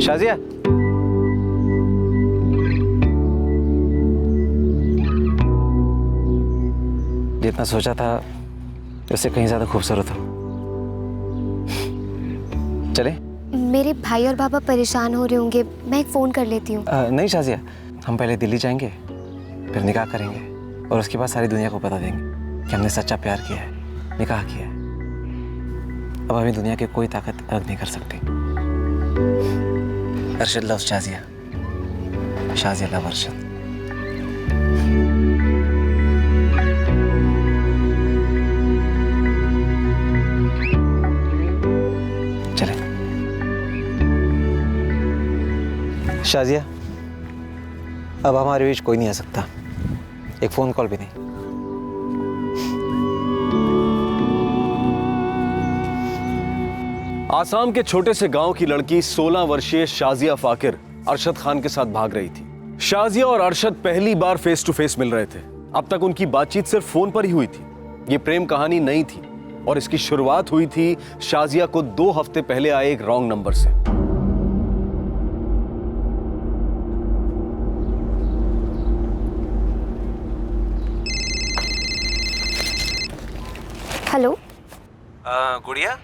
शाजिया, जितना सोचा था उससे कहीं ज्यादा खूबसूरत हो। चले? मेरे भाई और पापा परेशान हो रहे होंगे, मैं एक फोन कर लेती हूँ। नहीं शाजिया, हम पहले दिल्ली जाएंगे, फिर निकाह करेंगे और उसके बाद सारी दुनिया को बता देंगे कि हमने सच्चा प्यार किया है, निकाह किया है। अब हमें दुनिया की कोई ताकत अलग नहीं कर सकती। Arshad loves Shazia, Shazia love Arshad. चले शाजिया, अब हमारे बीच कोई नहीं आ सकता, एक फोन कॉल भी नहीं। आसाम के छोटे से गांव की लड़की 16 वर्षीय शाजिया फाकिर अरशद खान के साथ भाग रही थी। शाजिया और अरशद पहली बार फेस टू फेस मिल रहे थे। अब तक उनकी बातचीत सिर्फ फोन पर ही हुई थी। ये प्रेम कहानी नई थी और इसकी शुरुआत हुई थी शाजिया को 2 हफ्ते पहले आए एक रॉन्ग नंबर से। हेलो। गुड़िया?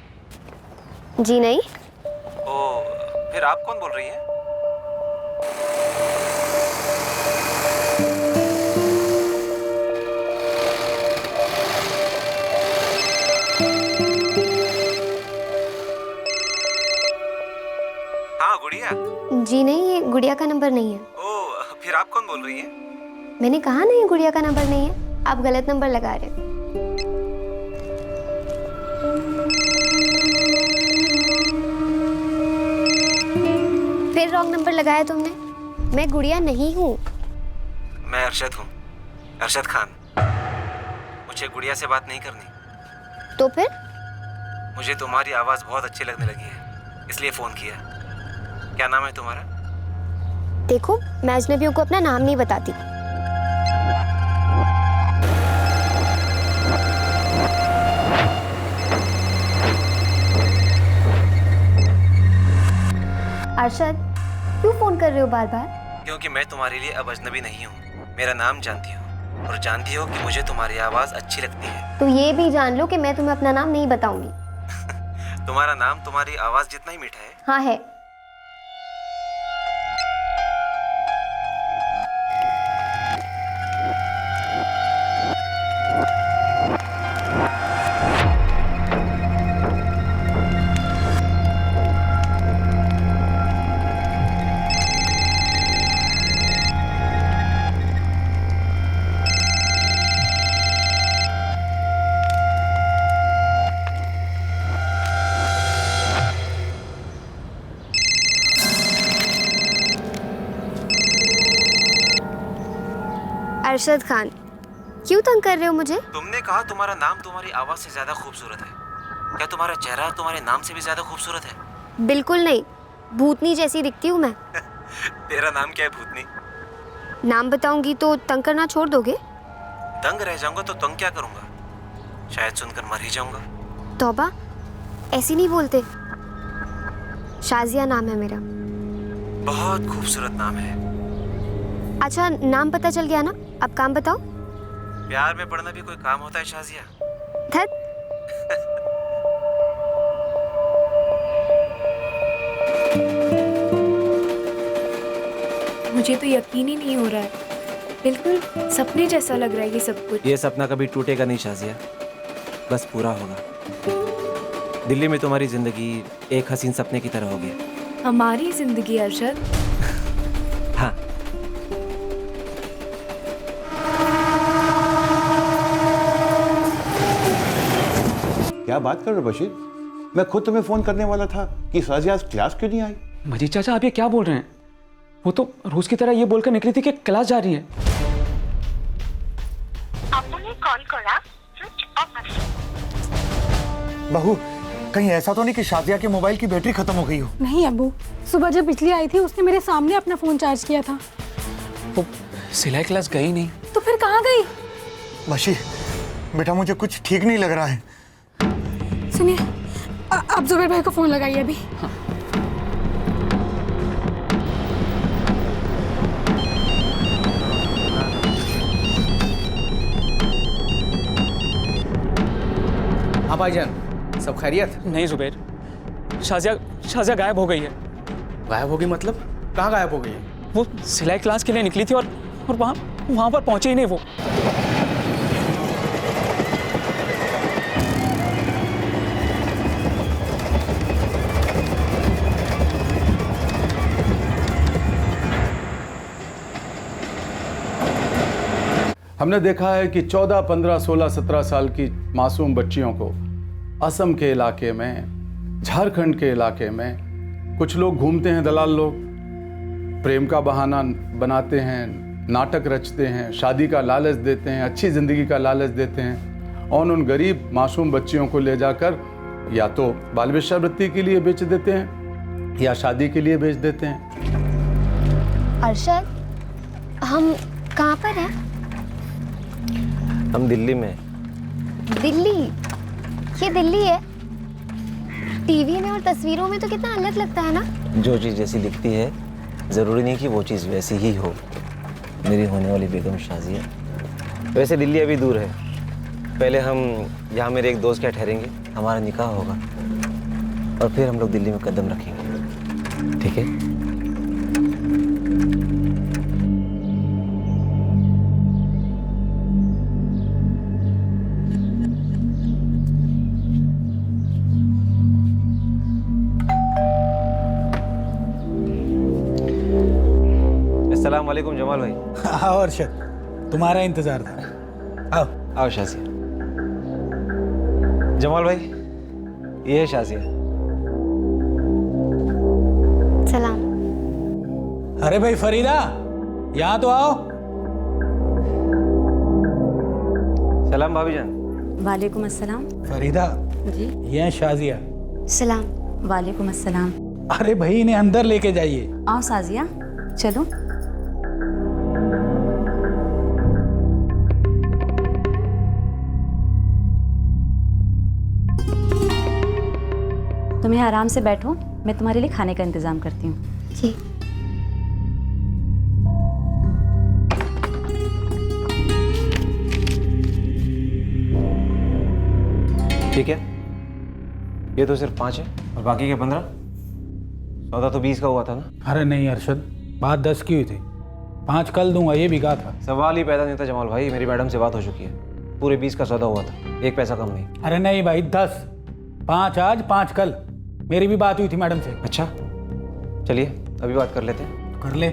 जी नहीं। ओ, फिर आप कौन बोल रही हैं? हाँ गुड़िया। जी नहीं, ये गुड़िया का नंबर नहीं है। ओ, फिर आप कौन बोल रही हैं? मैंने कहा ना ये गुड़िया का नंबर नहीं है, आप गलत नंबर लगा रहे हैं। फिर रॉन्ग नंबर लगाया तुमने। मैं गुड़िया नहीं हूँ। मैं अरशद हूँ, अरशद खान। मुझे गुड़िया से बात नहीं करनी। तो फिर? मुझे तुम्हारी आवाज़ बहुत अच्छी लगने लगी है, इसलिए फ़ोन किया। क्या नाम है तुम्हारा? देखो, मैं अजनबियों को अपना नाम नहीं बताती। अरशद, क्यों फोन कर रहे हो बार बार? क्योंकि मैं तुम्हारे लिए अब अजनबी नहीं हूँ। मेरा नाम जानती हो और जानती हो कि मुझे तुम्हारी आवाज़ अच्छी लगती है। तो ये भी जान लो कि मैं तुम्हें अपना नाम नहीं बताऊंगी। तुम्हारा नाम तुम्हारी आवाज़ जितना ही मीठा है। हाँ है। अरशद खान, क्यों तंग कर रहे हो मुझे? तुमने कहा तुम्हारा नाम तुम्हारी आवाज़ से ज़्यादा खूबसूरत है। क्या तुम्हारा चेहरा तुम्हारे नाम से भी ज़्यादा खूबसूरत है? बिल्कुल नहीं, भूतनी जैसी दिखती हूँ मैं। तेरा नाम क्या है भूतनी? नाम बताऊंगी तो तंग करना छोड़ दोगे? दंग रह जाऊंगा तो तंग क्या करूंगा? शायद सुनकर मर ही जाऊंगा। तौबा, ऐसी नहीं बोलते। शाजिया नाम है मेरा। बहुत खूबसूरत नाम है। अच्छा, नाम पता चल गया ना, अब काम बताओ। प्यार में पड़ना भी कोई काम होता है शाजिया? धत। मुझे तो यकीन ही नहीं हो रहा है, बिल्कुल सपने जैसा लग रहा है ये सब कुछ। ये सपना कभी टूटेगा नहीं शाजिया, बस पूरा होगा। दिल्ली में तुम्हारी जिंदगी एक हसीन सपने की तरह होगी। हमारी जिंदगी अरशद? हाँ। क्या बात कर रहे हो बशीर? मैं खुद तुम्हें फोन करने वाला था कि शाजिया आज क्लास क्यों नहीं आई। मजीद चाचा, आप ये क्या बोल रहे हैं? वो तो रोज की तरह ये बोलकर निकली थी कि क्लास जा रही है। बहू, कहीं ऐसा तो नहीं कि शाजिया के मोबाइल की बैटरी खत्म हो गई हो? नहीं अब्बू, सुबह जब बिजली आई थी उसने मेरे सामने अपना फोन चार्ज किया था। वो सिलाई क्लास गई नहीं। तो फिर कहाँ गई? बशीर बेटा, मुझे कुछ ठीक नहीं लग रहा है। सुनिए, आप जुबैर भाई को फोन लगाइए अभी। हाँ भाईजान, सब खैरियत? नहीं जुबैर, शाजिया गायब हो गई है। गायब होगी मतलब? कहाँ गायब हो गई है? वो सिलाई क्लास के लिए निकली थी और वहाँ पर पहुंचे ही नहीं वो। हमने देखा है कि 14, 15, 16, 17 साल की मासूम बच्चियों को असम के इलाके में, झारखंड के इलाके में कुछ लोग घूमते हैं, दलाल लोग प्रेम का बहाना बनाते हैं, नाटक रचते हैं, शादी का लालच देते हैं, अच्छी ज़िंदगी का लालच देते हैं और उन गरीब मासूम बच्चियों को ले जाकर या तो बाल वेश्यावृत्ति के लिए बेच देते हैं या शादी के लिए बेच देते हैं। अरशद, हम कहाँ पर हैं? हम दिल्ली में। दिल्ली? ये दिल्ली है? टीवी में और तस्वीरों में तो कितना अलग लगता है ना। जो चीज़ जैसी दिखती है ज़रूरी नहीं कि वो चीज़ वैसी ही हो। मेरी होने वाली बेगम शाजिया। वैसे दिल्ली अभी दूर है, पहले हम यहाँ मेरे एक दोस्त के यहाँ ठहरेंगे, हमारा निकाह होगा और फिर हम लोग दिल्ली में कदम रखेंगे, ठीक है? अस्सलाम वालेकुम जमाल भाई। आओ अरशद, तुम्हारा इंतजार था। आओ आओ शाजिया। जमाल भाई, ये है शाजिया। सलाम। अरे भाई फरीदा, यहाँ तो आओ। सलाम भाभी जान। वालेकुम अस्सलाम। फरीदा जी। ये हैं शाजिया। सलाम। वालेकुम अस्सलाम। अरे भाई इन्हें अंदर लेके जाइए। आओ साजिया, चलो। तुम यहाँ आराम से बैठो, मैं तुम्हारे लिए खाने का इंतजाम करती हूँ। जी। ठीक है, ये तो सिर्फ 5 है और बाकी के 15। सौदा तो 20 का हुआ था ना। अरे नहीं अरशद, बात 10 की हुई थी, 5 कल दूंगा ये भी कहा था। सवाल ही पैदा नहीं था जमाल भाई, मेरी मैडम से बात हो चुकी है, पूरे 20 का सौदा हुआ था, 1 पैसा कम नहीं। अरे नहीं भाई 10, 5 आज 5 कल, मेरी भी बात हुई थी मैडम से। अच्छा चलिए अभी बात कर लेते हैं। कर ले।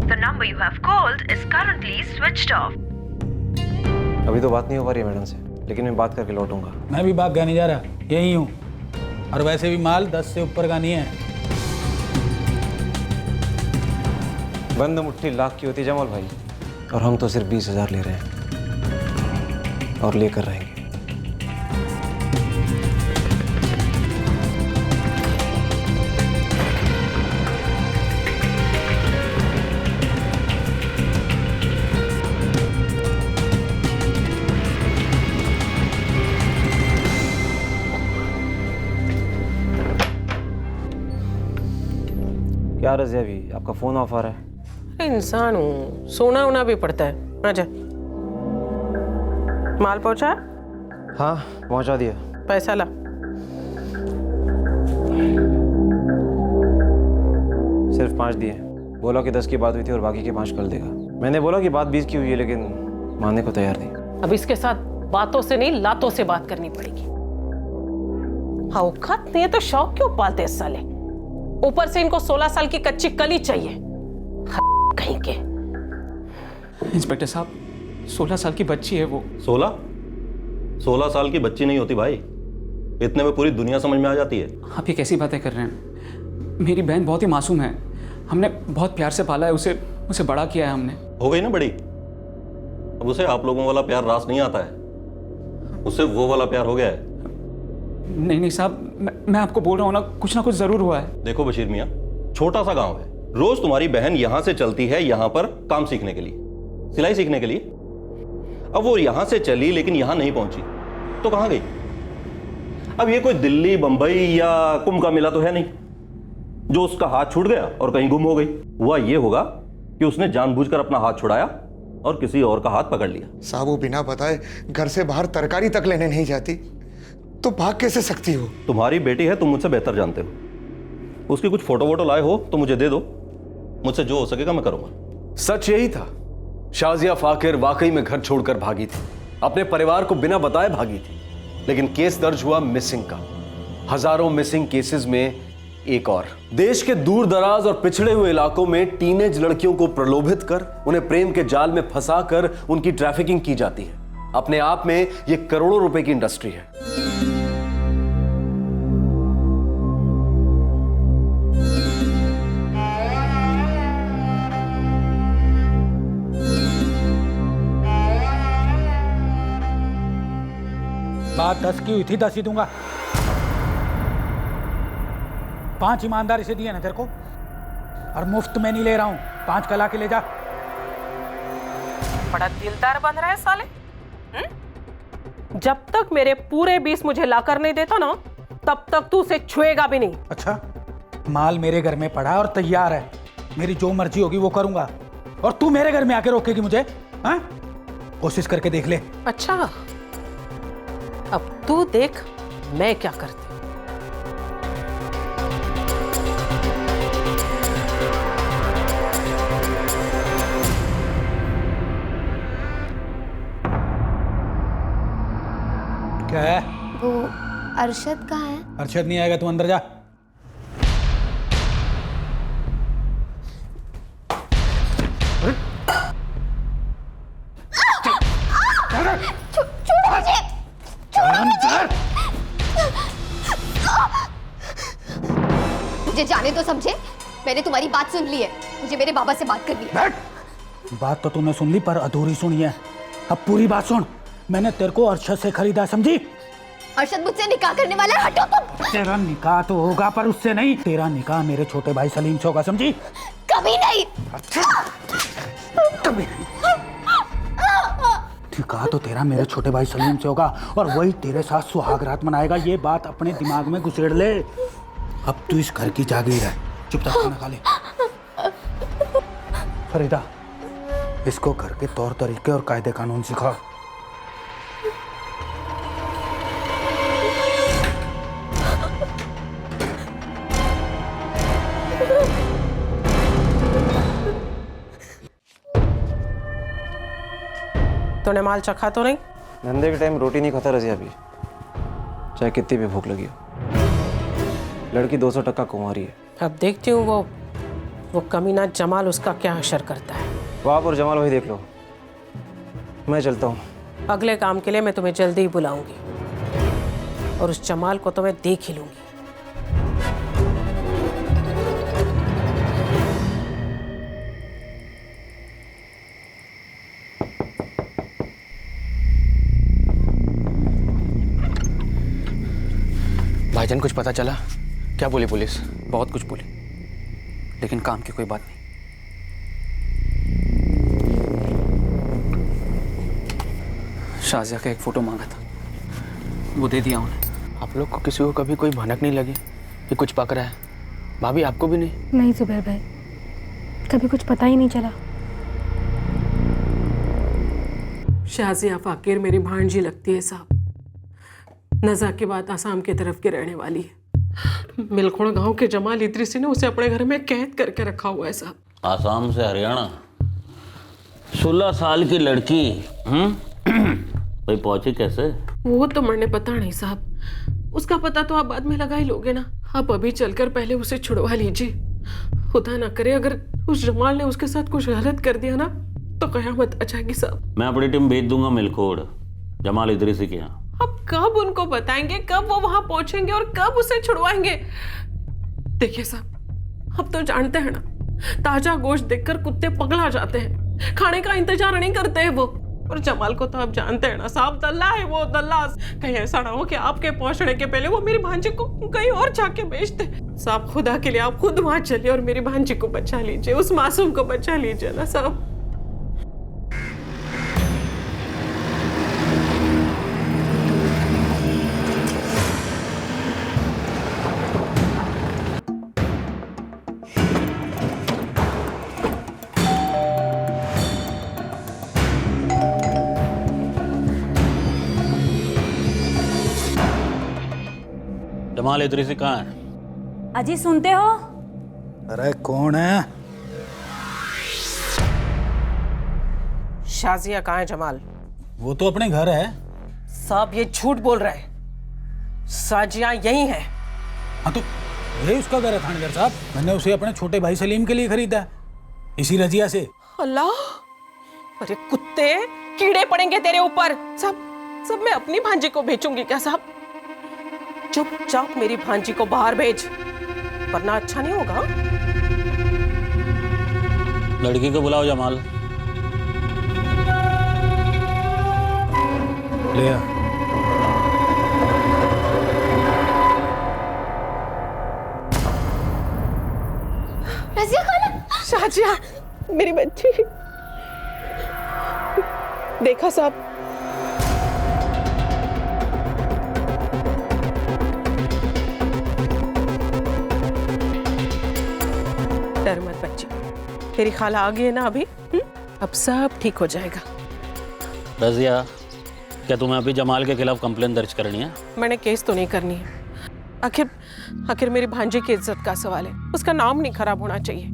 The number you have called is currently switched off. अभी तो बात नहीं हो पा रही है मैडम से, लेकिन मैं बात करके लौटूंगा। मैं भी भाग गया नहीं जा रहा, यही हूँ। और वैसे भी माल 10 से ऊपर का नहीं है। बंद मुट्ठी लाख की होती है जमाल भाई, और हम तो सिर्फ 20,000 ले रहे हैं और लेकर रहेंगे। क्या रज़िया भी, आपका फोन ऑफ आ रहा है? इंसान हूँ, सोना होना भी पड़ता है। आजा। माल पहुंचा? हाँ पहुंचा दिया। पैसा ला। सिर्फ 5 दिए, बोला कि 10 की बात हुई थी और बाकी के 5 कल देगा। मैंने बोला कि बात 20 की हुई है, लेकिन मानने को तैयार नहीं। अब इसके साथ बातों से नहीं लातों से बात करनी पड़ेगी। औकात नहीं है तो शौक क्यों पालते हैं साले? ऊपर से इनको 16 साल की कच्ची कली चाहिए। कहीं के। इंस्पेक्टर साहब, 16 साल की बच्ची है वो। 16 साल की बच्ची नहीं होती भाई, इतने में पूरी दुनिया समझ में आ जाती है। आप ये कैसी बातें कर रहे हैं? मेरी बहन बहुत ही मासूम है, हमने बहुत प्यार से पाला है उसे बड़ा किया है हमने। हो गई ना बड़ी, अब उसे आप लोगों वाला प्यार रास नहीं आता है, उससे वो वाला प्यार हो गया है। नहीं साहब, मैं आपको बोल रहा हूँ ना कुछ जरूर हुआ है। देखो बशीर मियाँ, छोटा सा गांव है, रोज तुम्हारी बहन यहां से चलती है यहाँ पर काम सीखने के लिए, सिलाई सीखने के लिए। अब वो यहां से चली लेकिन यहां नहीं पहुंची तो कहां गई? अब ये कोई दिल्ली, बंबई या कुंभ का मेला तो है नहीं जो उसका हाथ छूट गया और कहीं गुम हो गई। हुआ ये होगा कि उसने जानबूझकर अपना हाथ छुड़ाया और किसी और का हाथ पकड़ लिया। साहब वो बिना बताए घर से बाहर तरकारी तक लेने नहीं जाती, तो भाग कैसे सकती हो? तुम्हारी बेटी है, तुम मुझसे बेहतर जानते हो। उसकी कुछ फोटो वोटो लाए हो तो मुझे दे दो, मुझसे जो हो सकेगा मैं करूंगा। सच यही था, शाजिया फाकिर वाकई में घर छोड़कर भागी थी, अपने परिवार को बिना बताए भागी थी। लेकिन केस दर्ज हुआ मिसिंग का। हजारों मिसिंग केसेस में एक और। देश के दूर दराज और पिछड़े हुए इलाकों में टीनेज लड़कियों को प्रलोभित कर उन्हें प्रेम के जाल में फंसाकर उनकी ट्रैफिकिंग की जाती है। अपने आप में यह करोड़ों रुपए की इंडस्ट्री है। बात 10 की हुई थी, 10 ही दूंगा। 5 ईमानदारी से दिए ना तेरे को, और मुफ्त में नहीं ले रहा हूं। 5 कला के ले जा। बड़ा दिलदार बन रहा है साले। जब तक मेरे पूरे 20 मुझे लाकर नहीं देता ना, तब तक तू उसे छुएगा भी नहीं। अच्छा, माल मेरे घर में पड़ा और तैयार है, मेरी जो मर्जी होगी वो करूंगा, और तू मेरे घर में आके रोकेगी मुझे? हाँ, कोशिश करके देख ले। अच्छा, अब तू देख मैं क्या करती। क्या है? वो अरशद कहाँ है? अरशद नहीं आएगा, तू अंदर जा। मुझे जाने तो समझे, मैंने तुम्हारी बात सुन ली है, मुझे मेरे बाबा से बात करनी है। बात तो तूने सुन ली पर अधूरी सुनी है, अब पूरी बात सुन। मैंने तेरे को अरशद से खरीदा, समझी? अरशद मुझसे निकाह करने वाला है, हटो तुम। तेरा निकाह तो होगा पर उससे नहीं, तेरा निकाह मेरे छोटे भाई सलीम से होगा, समझी? कभी नहीं। कभी नहीं। निकाह तो तेरा मेरे छोटे भाई सलीम से होगा, और वही तेरे साथ सुहाग रात मनाएगा। ये बात अपने दिमाग में घुसेड़ ले। अब तू इस घर की जागीर है, चुपचाप खाना खा ले। फरीदा, इसको घर के तौर तरीके और कायदे कानून सिखा। तूने माल चखा तो नहीं? धंधे के टाइम रोटी नहीं खाता रजी अभी, चाहे कितनी भी भूख लगी हो। लड़की 200% कुंवारी है। अब देखती हूँ वो कमीना जमाल उसका क्या असर करता है। वो आप और जमाल वही देख लो, मैं चलता हूँ। अगले काम के लिए मैं तुम्हें जल्दी ही बुलाऊंगी, और उस जमाल को तो मैं देख ही लूंगी। भाईजान कुछ पता चला? क्या बोली पुलिस? बहुत कुछ बोली, लेकिन काम की कोई बात नहीं। शाजिया का एक फोटो मांगा था, वो दे दिया उन्हें। आप लोग को किसी को कभी कोई भनक नहीं लगी कि कुछ पक रहा है? भाभी आपको भी नहीं? नहीं जुबैर भाई, कभी कुछ पता ही नहीं चला। शाजिया फाकिर मेरी भांजी लगती है साहब। नज़ा के बाद आसाम की तरफ की रहने वाली है। मिलखोड़ गांव के जमाल इद्रिसी ने उसे अपने घर में कैद करके रखा हुआ है साहब। आसाम से हरियाणा, 16 साल की लड़की भाई पहुंची कैसे? वो तो मैंने पता नहीं साहब, उसका पता तो आप बाद में लगा ही लोगे ना। आप अभी चलकर पहले उसे छुड़वा लीजिए। खुदा ना करे अगर उस जमाल ने उसके साथ कुछ गलत कर दिया ना, तो कयामत आ जाएगी साहब। मैं अपनी टीम भेज दूंगा मिलखोड़ जमाल इद्रिसी के यहाँ। अब कब उनको बताएंगे, कब वो वहां पहुंचेंगे और कब उसे छुड़वाएंगे? देखिए साहब, अब तो जानते हैं ना, ताजा गोश्त देखकर कुत्ते पगला जाते हैं, खाने का इंतजार नहीं करते हैं वो। और जमाल को तो आप जानते हैं ना साहब, दल्ला है वो, दल्ला। कहीं ऐसा ना हो कि आपके पहुंचने के पहले वो मेरी भांजी को कहीं और जाके बेच दे। साहब खुदा के लिए आप खुद वहां चलिए और मेरी भांजी को बचा लीजिए, उस मासूम को बचा लीजिए ना साहब। जमाल इदरीसी कहाँ है? अजी सुनते हो? अरे कौन है? शाजिया कहाँ है जमाल? वो तो अपने घर है। सब ये झूठ बोल रहे हैं। शाजिया यही है। हाँ तो यही उसका घर है थानेदार साहब। मैंने उसे अपने छोटे भाई सलीम के लिए खरीदा है, इसी रजिया से। अल्लाह, अरे कुत्ते, कीड़े पड़ेंगे तेरे ऊपर। सब मैं अपनी भांजी को भेजूंगी क्या साहब? चुपचाप मेरी भांजी को बाहर भेज, वरना अच्छा नहीं होगा। लड़की को बुलाओ जमाल। ले आ। रजिया खाला। शाजिया, मेरी बच्ची। देखा साहब, डर मत बच्ची, तेरी खाला आ गई है ना अभी। अब सब ठीक हो जाएगा। रजिया, क्या तुम्हें अभी जमाल के खिलाफ कंप्लेन दर्ज करनी है? मैंने केस तो नहीं करनी है। आखिर मेरी भांजी की इज्जत का सवाल है, उसका नाम नहीं खराब होना चाहिए।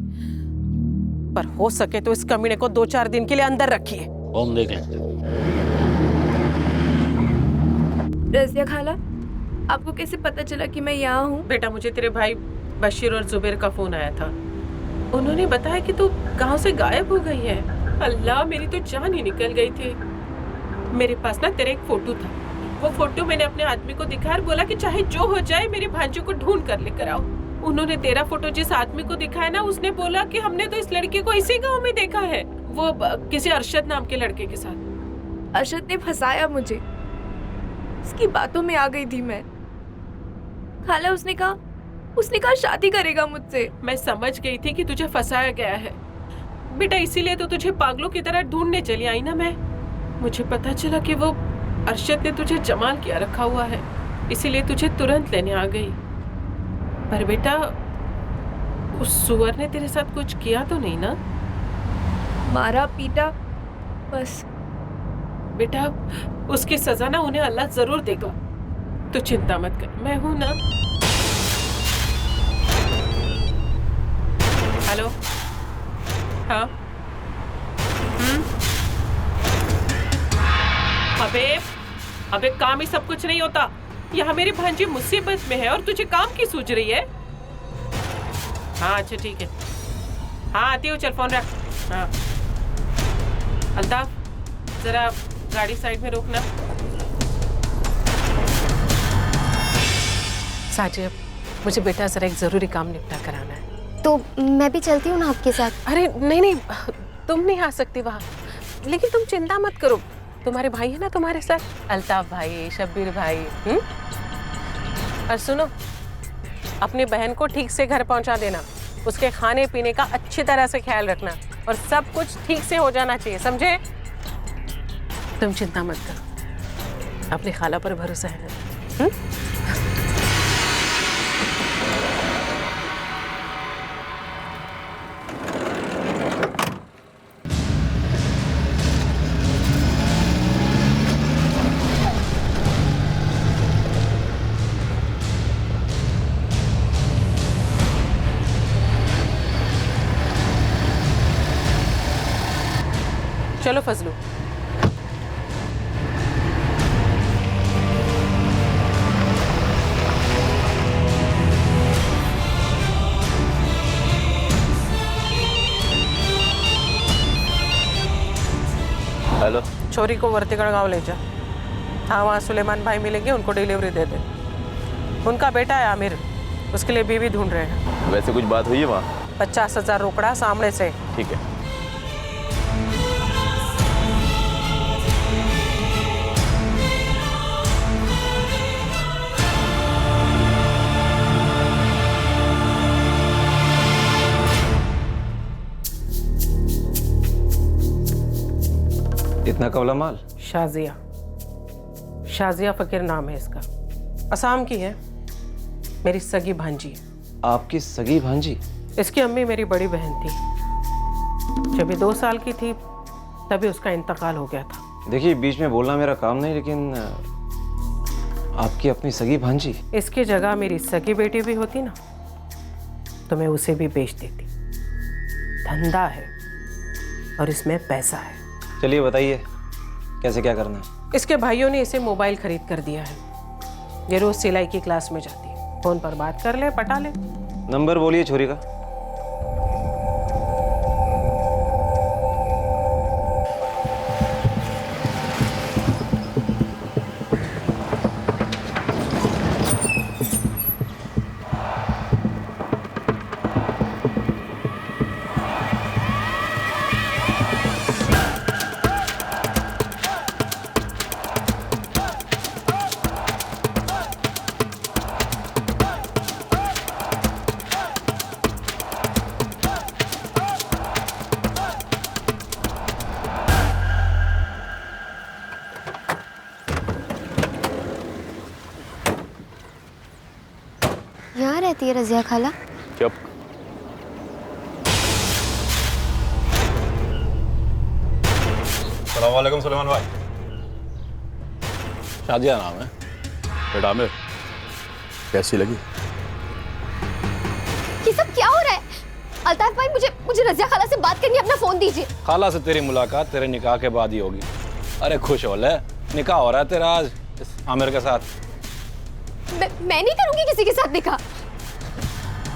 पर हो सके तो इस कमीने को 2-4 दिन के लिए अंदर रखिए। हम देख लें। रजिया खाला, आपको कैसे पता चला कि मैं यहाँ हूँ? बेटा, मुझे तेरे भाई बशीर और जुबेर का फोन आया था। उन्होंने बताया कि तू गांव से गायब हो गई है। अल्लाह, मेरी तो जान ही निकल गई थी। मेरे पास ना तेरा एक फोटो था। वो फोटो मैंने अपने आदमी को दिखाया और बोला कि चाहे जो हो जाए मेरी भांजी को ढूंढ कर लेकर आओ। उन्होंने तेरा फोटो जिस आदमी को दिखाया ना, उसने बोला कि हमने तो इस लड़के को इसी गांव में देखा है, वो किसी अरशद नाम के लड़के के साथ। अरशद ने फंसाया मुझे, उसकी बातों में आ गई थी मैं। खाला, उसने कहा शादी करेगा मुझसे। मैं समझ गई थी कि तुझे फंसाया गया है बेटा, इसीलिए तो तुझे पागलों की तरह ढूंढने चली आई ना मैं। मुझे पता चला कि वो अरशद ने तुझे जमाल किया रखा हुआ है, इसीलिए तुझे तुरंत लेने आ गई। पर बेटा, उस सुअर ने तेरे साथ कुछ किया तो नहीं ना? मारा पीटा बस। बेटा, उसकी सजा ना उन्हें अल्लाह जरूर देगा, तो चिंता मत कर, मैं हूं ना। हेलो, हाँ, अबे काम ही सब कुछ नहीं होता। यहाँ मेरी भांजी मुसीबत में है और तुझे काम की सूझ रही है? हाँ अच्छा ठीक है, हाँ आती हूँ, चल फोन रख। हाँ अल्ताफ, जरा गाड़ी साइड में रोकना। साजिब, मुझे बेटा जरा एक जरूरी काम निपटा कराना है। तो मैं भी चलती हूँ ना आपके साथ? अरे नहीं, तुम नहीं आ सकती वहाँ, लेकिन तुम चिंता मत करो, तुम्हारे भाई है ना तुम्हारे साथ, अल्ताफ भाई, शब्बीर भाई। और सुनो, अपनी बहन को ठीक से घर पहुंचा देना, उसके खाने पीने का अच्छी तरह से ख्याल रखना और सब कुछ ठीक से हो जाना चाहिए, समझे? तुम चिंता मत करो, अपनी खाला पर भरोसा है ना। चलो फजलू। हेलो, छोरी को वर्तीगढ़ गांव ले जा। हाँ, वहाँ सुलेमान भाई मिलेंगे, उनको डिलीवरी दे दे। उनका बेटा है आमिर, उसके लिए बीवी ढूंढ रहे हैं। वैसे कुछ बात हुई है वहाँ? 50,000 रोकड़ा सामने से। ठीक है। इतना कवला माल? शाजिया फकीर नाम है इसका, असम की है, मेरी सगी भांजी। आपकी सगी भांजी? इसकी अम्मी मेरी बड़ी बहन थी। जब ये 2 साल की थी तभी उसका इंतकाल हो गया था। देखिए, बीच में बोलना मेरा काम नहीं, लेकिन आपकी अपनी सगी भांजी? इसकी जगह मेरी सगी बेटी भी होती ना तो मैं उसे भी बेच देती। धंधा है और इसमें पैसा है। चलिए बताइए कैसे क्या करना है? इसके भाइयों ने इसे मोबाइल खरीद कर दिया है। ये रोज सिलाई की क्लास में जाती है। फोन पर बात कर ले, पटा ले। नंबर बोलिए छोरी का। यहाँ रहती है रजिया खाला? चुप। अस्सलाम वालेकुम सलमान भाई। शादिया नाम है। बेटा आमिर, कैसी लगी? ये सब क्या हो रहा है? अल्ताफ भाई, मुझे रजिया खाला से बात करनी है, अपना फोन दीजिए। खाला से तेरी मुलाकात तेरे निकाह के बाद ही होगी। अरे खुश हो ले, निकाह हो रहा है तेरा आज आमिर के साथ। मैं नहीं करूंगी किसी के साथ निकाह।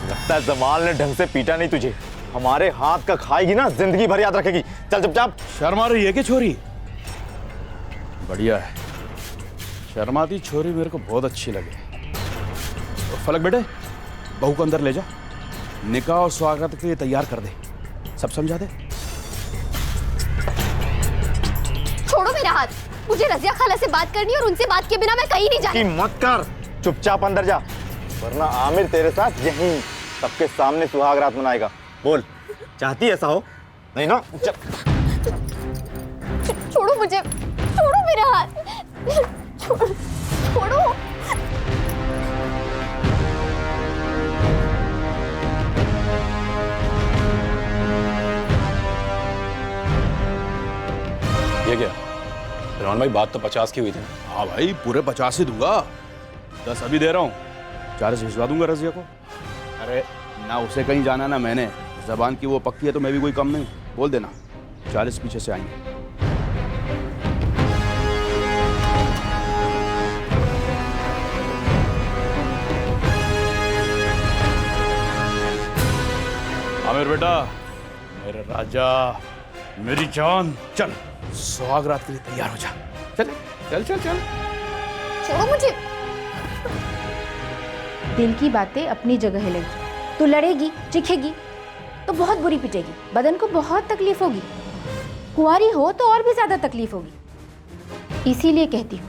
लगता है जमाल ने ढंग से पीटा नहीं तुझे। हमारे हाथ का खाएगी ना, जिंदगी भर याद रखेगी। चल चुपचाप। शर्मा रही है कि छोरी? बढ़िया है, शर्माती छोरी मेरे को बहुत अच्छी लगी। तो फलक बेटे, बहू को अंदर ले जा, निकाह और स्वागत के लिए तैयार कर दे। सब समझा दे। छोड़ो मेरा हाथ। मुझे रजिया खाला से बात करनी है और उनसे बात के बिना मैं कहीं नहीं जाती। मत कर, चुपचाप अंदर जा, वरना आमिर तेरे साथ यहीं सबके सामने सुहाग रात मनाएगा। बोल, चाहती ऐसा हो? नहीं ना? छोड़ो मुझे, छोड़ो मेरा हाथ, छोड़ो। ये क्या रहमान भाई, बात तो 50 की हुई थी। हाँ भाई, पूरे 50 ही दूंगा। 10 अभी दे रहा हूँ, 40 भिजवा दूंगा रजिया को। अरे ना उसे कहीं जाना ना मैंने, जबान की वो पक्की है तो मैं भी कोई कम नहीं। बोल देना 40 पीछे से आएंगे। आमिर बेटा, मेरे राजा, मेरी जान, चल सुहाग रात के लिए तैयार हो जा। चल चल चल चल। छोड़ो मुझे। दिल की बातें अपनी जगह लगी। तू लड़ेगी, चिखेगी तो बहुत बुरी पिटेगी, बदन को बहुत तकलीफ होगी। कुंवारी हो तो और भी ज्यादा तकलीफ होगी। इसीलिए कहती हूँ,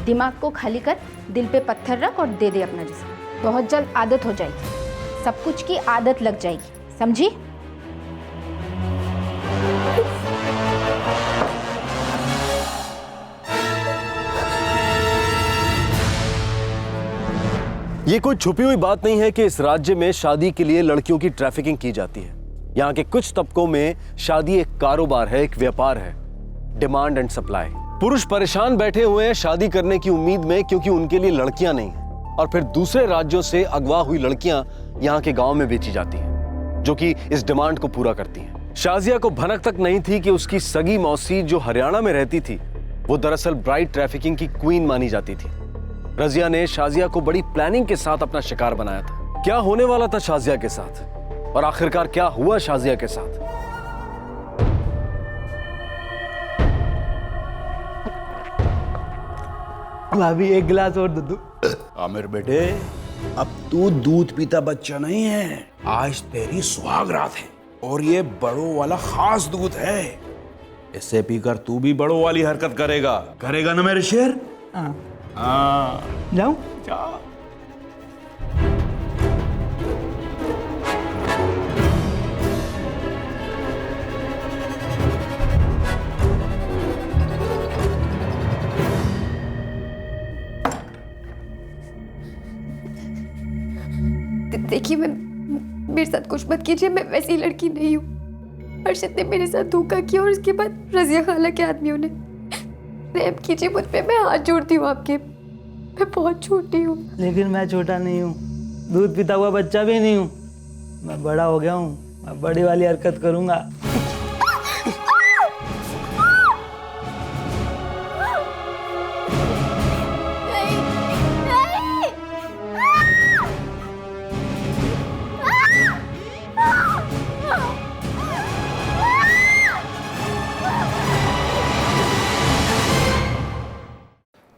दिमाग को खाली कर, दिल पे पत्थर रख और दे दे अपना जिस्म। बहुत जल्द आदत हो जाएगी, सब कुछ की आदत लग जाएगी, समझी? ये कोई छुपी हुई बात नहीं है कि इस राज्य में शादी के लिए लड़कियों की ट्रैफिकिंग की जाती है। यहाँ के कुछ तबकों में शादी एक कारोबार है, एक व्यापार है, डिमांड एंड सप्लाई। पुरुष परेशान बैठे हुए हैं शादी करने की उम्मीद में, क्योंकि उनके लिए लड़कियां नहीं हैं, और फिर दूसरे राज्यों से अगवा हुई लड़कियां यहाँ के गांव में बेची जाती हैं, जो कि इस डिमांड को पूरा करती हैं। शाजिया को भनक तक नहीं थी कि उसकी सगी मौसी जो हरियाणा में रहती थी, वो दरअसल ब्राइड ट्रैफिकिंग की क्वीन मानी जाती थी। रजिया ने शाजिया को बड़ी प्लानिंग के साथ अपना शिकार बनाया था। क्या होने वाला था शाजिया के साथ, और आखिरकार क्या हुआ शाजिया के साथ? भाभी एक गिलास और दूध। आमिर बेटे, अब तू दूध पीता बच्चा नहीं है, आज तेरी सुहाग रात है और ये बड़ों वाला खास दूध है। इससे पीकर तू भी बड़ों वाली हरकत करेगा ना मेरे शेर? हाँ। जाऊं? जा। देखिए, मेरे साथ कुछ मत कीजिए, मैं वैसी लड़की नहीं हूँ। अर्शद ने मेरे साथ धोखा किया और उसके बाद रजिया खाला के आदमियों ने। रहम कीजिए मुझ पे, मैं हाथ जोड़ती हूँ आपके। मैं बहुत छोटी हूँ। लेकिन मैं छोटा नहीं हूँ, दूध पीता हुआ बच्चा भी नहीं हूँ। मैं बड़ा हो गया हूँ, मैं बड़ी वाली हरकत करूँगा।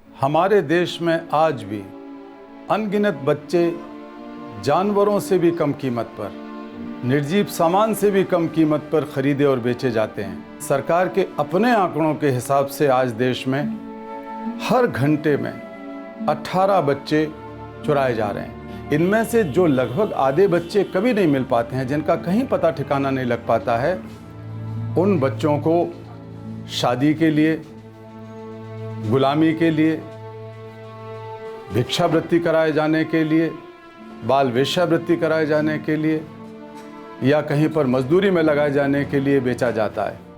हमारे देश में आज भी अनगिनत बच्चे जानवरों से भी कम कीमत पर, निर्जीव सामान से भी कम कीमत पर खरीदे और बेचे जाते हैं। सरकार के अपने आंकड़ों के हिसाब से आज देश में हर घंटे में 18 बच्चे चुराए जा रहे हैं। इनमें से जो लगभग आधे बच्चे कभी नहीं मिल पाते हैं, जिनका कहीं पता ठिकाना नहीं लग पाता है, उन बच्चों को शादी के लिए, गुलामी के लिए, भिक्षावृत्ति कराए जाने के लिए, बाल वेश्यावृत्ति कराए जाने के लिए या कहीं पर मजदूरी में लगाए जाने के लिए बेचा जाता है।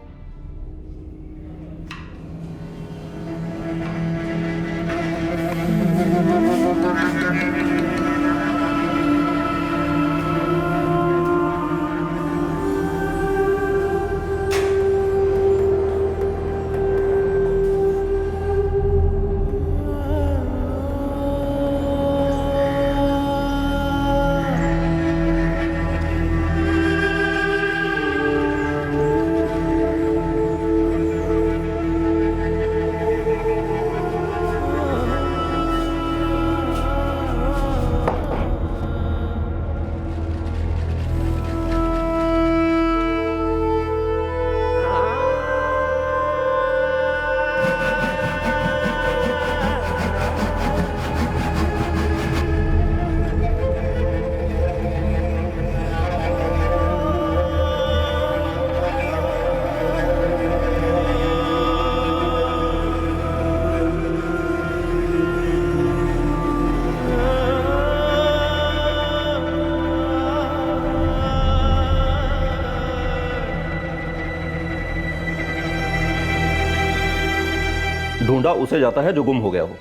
ढूंढा उसे जाता है जो गुम हो गया हो,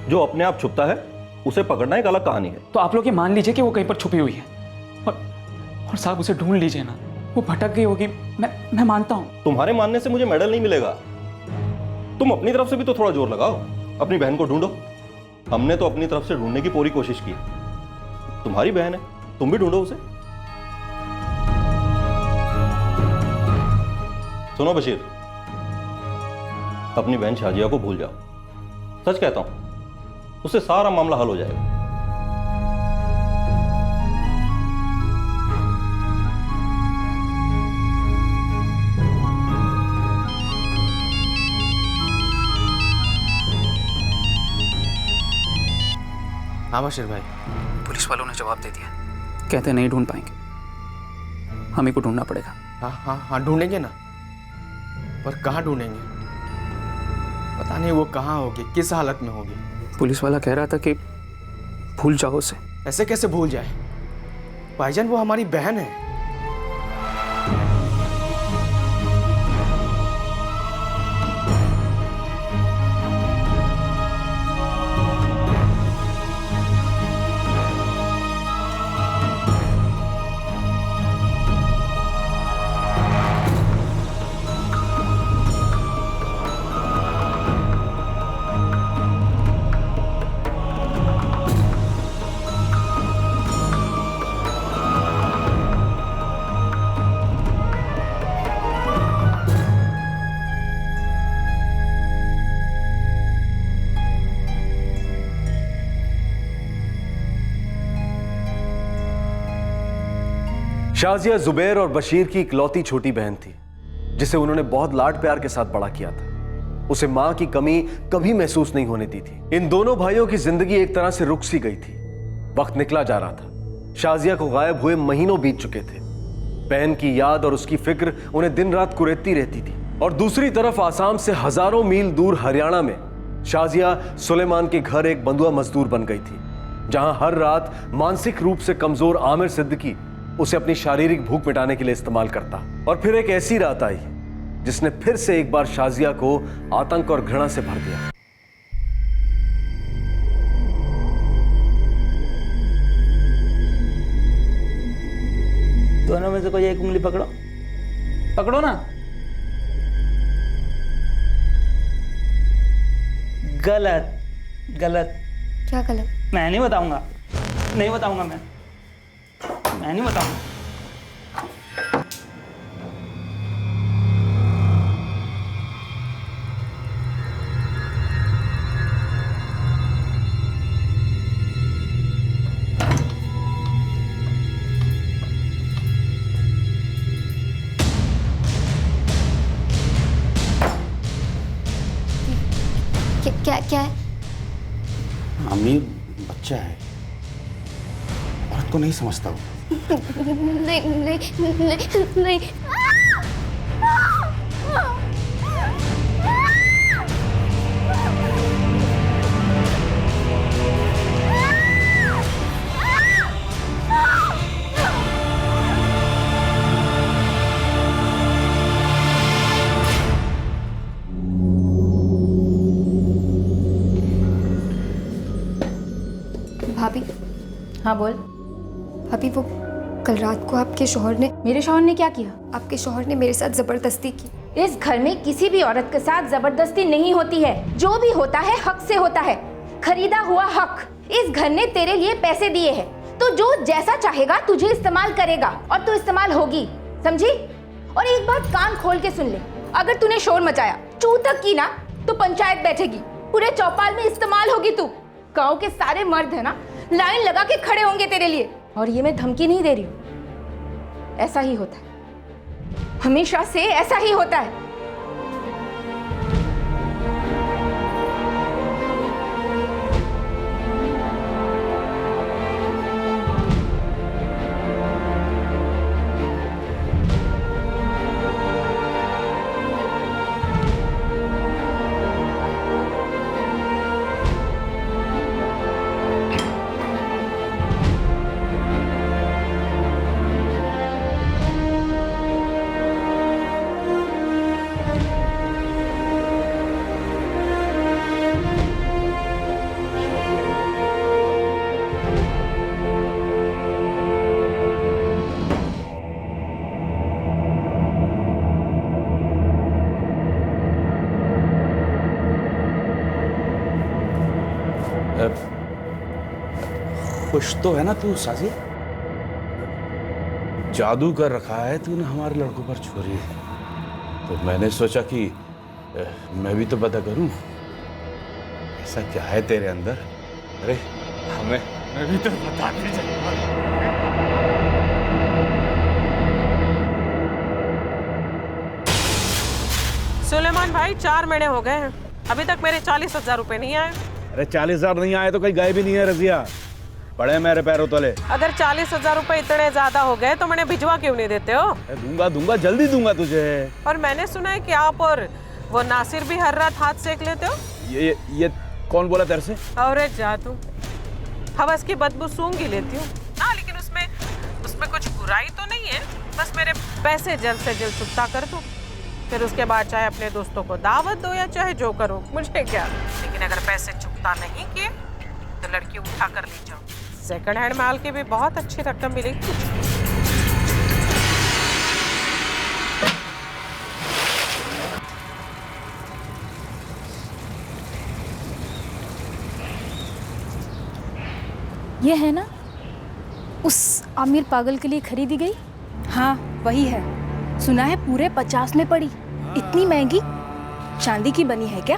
जो अपने आप छुपता है उसे पकड़ना एक अलग कहानी है। तो आप लोग ये मान लीजिए कि वो कहीं पर छुपी हुई है और साहब उसे ढूंढ लीजिए ना, वो भटक गई होगी। मैं मानता हूं। तुम्हारे मानने से मुझे मेडल नहीं मिलेगा। तुम अपनी तरफ से भी तो थोड़ा जोर लगाओ, अपनी बहन को ढूंढो। हमने तो अपनी तरफ से ढूंढने की पूरी कोशिश की। तुम्हारी बहन है, तुम भी ढूंढो उसे। सुनो बशीर, अपनी बहन शाजिया को भूल जाओ। सच कहता हूं, उससे सारा मामला हल हो जाएगा। हाँ बशीर भाई, पुलिस वालों ने जवाब दे दिया, कहते नहीं ढूंढ पाएंगे, हमें को ढूंढना पड़ेगा। हाँ ढूंढेंगे ना, पर कहाँ ढूंढेंगे? पता नहीं वो कहाँ होगी, किस हालत में होगी। पुलिस वाला कह रहा था कि भूल जाओ उसे। ऐसे कैसे भूल जाए भाईजान, वो हमारी बहन है। शाजिया जुबैर और बशीर की इकलौती छोटी बहन थी, जिसे उन्होंने बहुत लाड प्यार के साथ बड़ा किया था। उसे मां की कमी कभी महसूस नहीं होने दी थी। इन दोनों भाइयों की जिंदगी एक तरह से रुक सी गई थी। वक्त निकला जा रहा था। शाजिया को गायब हुए महीनों बीत चुके थे। बहन की याद और उसकी फिक्र उन्हें दिन रात कुरेदती रहती थी। और दूसरी तरफ आसाम से हजारों मील दूर हरियाणा में शाजिया सुलेमान के घर एक बंधुआ मजदूर बन गई थी, जहां हर रात मानसिक रूप से कमजोर आमिर सिद्दीकी उसे अपनी शारीरिक भूख मिटाने के लिए इस्तेमाल करता। और फिर एक ऐसी रात आई जिसने फिर से एक बार शाजिया को आतंक और घृणा से भर दिया। में से कोई एक उंगली पकड़ो, पकड़ो ना। गलत, गलत। क्या गलत? मैं नहीं बताऊंगा, नहीं बताऊंगा, मैं नहीं बताऊंगा। क्या है? आमिर बच्चा है, औरत को नहीं समझता वो। नहीं नहीं नहीं नहीं। भाभी। हाँ बोल। भाभी वो कल रात को आपके शौहर ने। मेरे शौहर ने क्या किया? आपके शौहर ने मेरे साथ जबरदस्ती की। इस घर में किसी भी औरत के साथ जबरदस्ती नहीं होती है। जो भी होता है हक से होता है, खरीदा हुआ हक। इस घर ने तेरे लिए पैसे दिए हैं, तो जो जैसा चाहेगा तुझे इस्तेमाल करेगा और तू इस्तेमाल होगी, समझी? और एक बात कान खोल के सुन ले, अगर तूने शोर मचाया, चू तक की ना, तो पंचायत बैठेगी, पूरे चौपाल में इस्तेमाल होगी तू। गांव के सारे मर्द है ना, लाइन लगा के खड़े होंगे तेरे लिए। और ये मैं धमकी नहीं दे रही हूँ, ऐसा ही होता है, हमेशा से ऐसा ही होता है। खुश तो है ना तू साजिया? जादू कर रखा है तूने हमारे लड़कों पर छोरी, तो मैंने सोचा कि मैं भी तो पता करूं ऐसा क्या है तेरे अंदर। अरे हमें मैं भी तो बता दीजिए। सुलेमान भाई 4 महीने हो गए हैं, अभी तक मेरे 40,000 रुपए नहीं आए। अरे 40,000 नहीं आए तो कहीं गए भी नहीं है रजिया, पड़े मेरे पैरों तले। अगर 40,000 रुपए इतने ज्यादा हो गए तो मैंने भिजवा क्यों नहीं देते हो? दूंगा दूंगा, जल्दी दूंगा तुझे। और मैंने सुना है कि आप और वो नासिर भी हर रात हाथ सेक लेते हो। ये कौन बोला तेरे से? अरे जा तू, हवस की बदबू सूंघ ही लेती हूँ ना, लेकिन उसमें कुछ बुराई तो नहीं है, बस मेरे पैसे जल्द से जल्द चुकता कर दो, फिर उसके बाद चाहे अपने दोस्तों को दावत दो या चाहे जो करो, मुझे क्या। लेकिन अगर पैसे चुकता नहीं किए तो लड़की उठा कर ले जाओ, सेकंड हैंड माल की भी बहुत अच्छी रकम मिलेगी। ये है ना उस आमिर पागल के लिए खरीदी गई? हाँ वही है, सुना है पूरे 50 में पड़ी। इतनी महंगी? चांदी की बनी है क्या?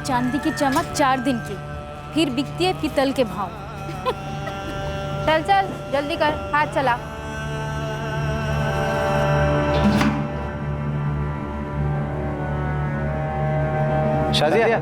चांदी की चमक 4 दिन की, फिर बिकती है पीतल के भाव। चल चल जल्दी कर, हाथ चला। शाजिया,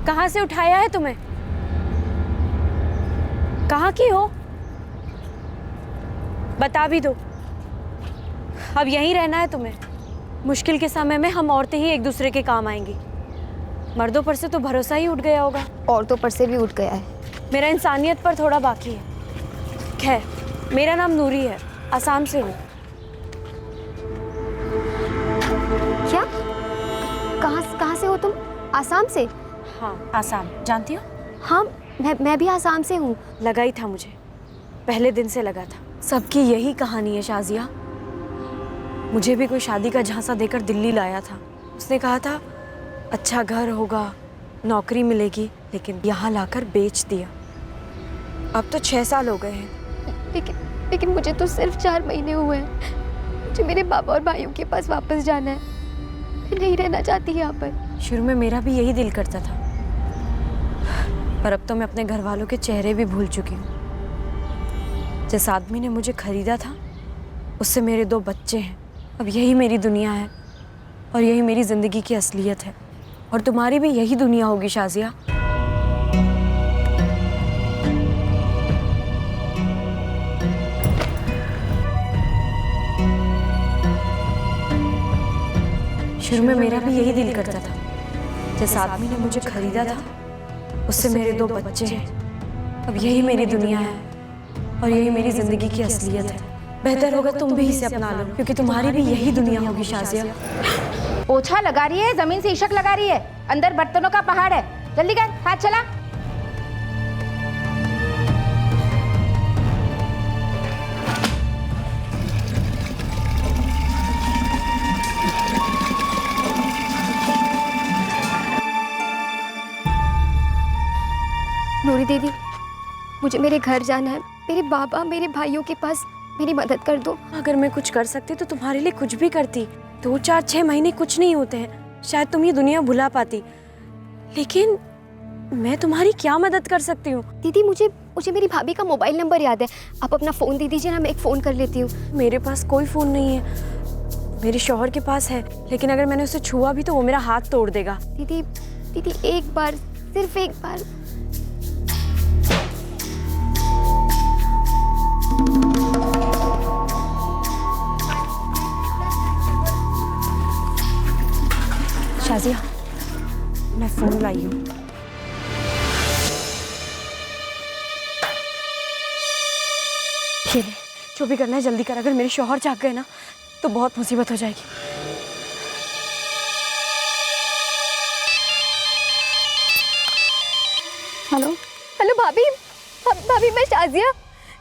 कहाँ से उठाया है तुम्हें? कहाँ की हो? बता भी दो। अब यहीं रहना है तुम्हें? मुश्किल के समय में हम औरतें ही एक दूसरे के काम आएंगी। मर्दों पर से तो भरोसा ही उठ गया होगा। औरतों पर से भी उठ गया है। मेरा इंसानियत पर थोड़ा बाकी है। खैर, मेरा नाम नूरी है, आसाम से हूँ। क्या? कहाँ से हो तुम? आसाम से? हाँ, आसाम। जानती हो? हाँ, मैं भी आसाम से हूँ। लगा ही था मुझे, पहले दिन से लगा था। सबकी यही कहानी है शाजिया। मुझे भी कोई शादी का झांसा देकर दिल्ली लाया था। उसने कहा था अच्छा घर होगा, नौकरी मिलेगी, लेकिन यहाँ लाकर बेच दिया। अब तो 6 साल हो गए हैं। लेकिन मुझे तो सिर्फ 4 महीने हुए हैं। मुझे मेरे बाबा और भाइयों के पास वापस जाना है। मैं नहीं रहना चाहती यहाँ पर। शुरू में मेरा भी यही दिल करता था, पर अब तो मैं अपने घर वालों के चेहरे भी भूल चुकी हूँ। जिस आदमी ने मुझे खरीदा था, उससे मेरे 2 बच्चे हैं। अब यही मेरी दुनिया है और यही मेरी ज़िंदगी की असलियत है। और तुम्हारी भी यही दुनिया होगी शाजिया। शुरू में मेरा भी यही दिल करता था। जिस आदमी ने मुझे खरीदा था, उससे मेरे 2 बच्चे हैं। अब यही मेरी दुनिया है और यही मेरी जिंदगी की असलियत है। बेहतर होगा तुम भी इसे अपना लो, क्योंकि तुम्हारी भी यही दुनिया होगी शाजिया। पोछा लगा रही है, जमीन से इशक लगा रही है, अंदर बर्तनों का पहाड़ है। जल्दी कर, हाथ चला। नूरी दीदी, मुझे मेरे घर जाना है। मेरे बाबा, मेरे भाइयों के पास मेरी मदद कर दो। अगर मैं कुछ कर सकती तो तुम्हारे लिए कुछ भी करती। 2, 4, 6 महीने कुछ नहीं होते हैं। शायद तुम ये दुनिया भुला पाती, लेकिन मैं तुम्हारी क्या मदद कर सकती हूँ? दीदी, मुझे मेरी भाभी का मोबाइल नंबर याद है। आप अपना फ़ोन दे दीजिए ना, मैं एक फ़ोन कर लेती हूँ। मेरे पास कोई फ़ोन नहीं है। मेरे शौहर के पास है, लेकिन अगर मैंने उसे छुआ भी तो वो मेरा हाथ तोड़ देगा। दीदी एक बार, सिर्फ एक बार। शाजिया, मैं फोन लाई हूँ। ये ले, जो भी करना है जल्दी कर। अगर मेरे शौहर जाग गए ना तो बहुत मुसीबत हो जाएगी। हेलो भाभी। भाभी, मैं शाजिया।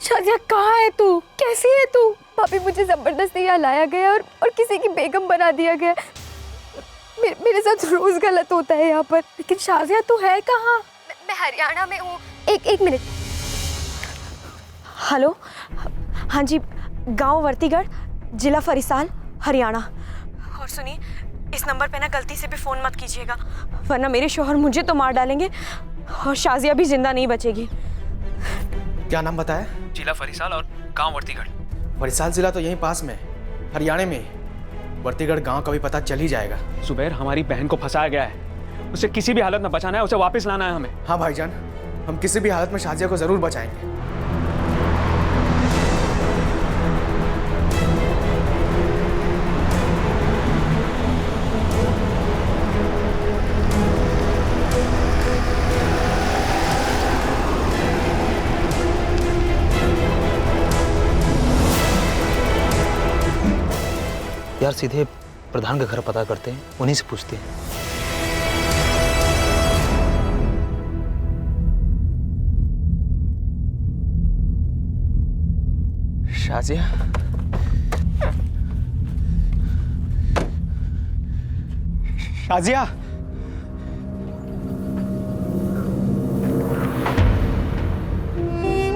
शाजिया, कहाँ है तू? कैसी है तू? भाभी, मुझे जबरदस्ती यहाँ लाया गया और किसी की बेगम बना दिया गया। मेरे साथ रोज गलत होता है यहाँ पर। लेकिन शाजिया, तू है कहाँ? मैं हरियाणा में हूँ। एक मिनट। हेलो, हाँ जी, गांव वर्तीगढ़, जिला फरीसाल, हरियाणा। और सुनिए, इस नंबर पे ना गलती से भी फ़ोन मत कीजिएगा, वरना मेरे शौहर मुझे तो मार डालेंगे और शाजिया भी जिंदा नहीं बचेगी। क्या नाम बताया? जिला फरीसाल और गांव वर्तीगढ़। फरीसाल जिला तो यहीं पास में है, हरियाणा में। वर्तीगढ़ गांव का भी पता चल ही जाएगा। जुबैर, हमारी बहन को फंसाया गया है। उसे किसी भी हालत में बचाना है, उसे वापस लाना है हमें। हाँ भाईजान, हम किसी भी हालत में शाजिया को जरूर बचाएंगे। यार, सीधे प्रधान का घर पता करते हैं, उन्हीं से पूछते हैं। शाजिया, शाजिया,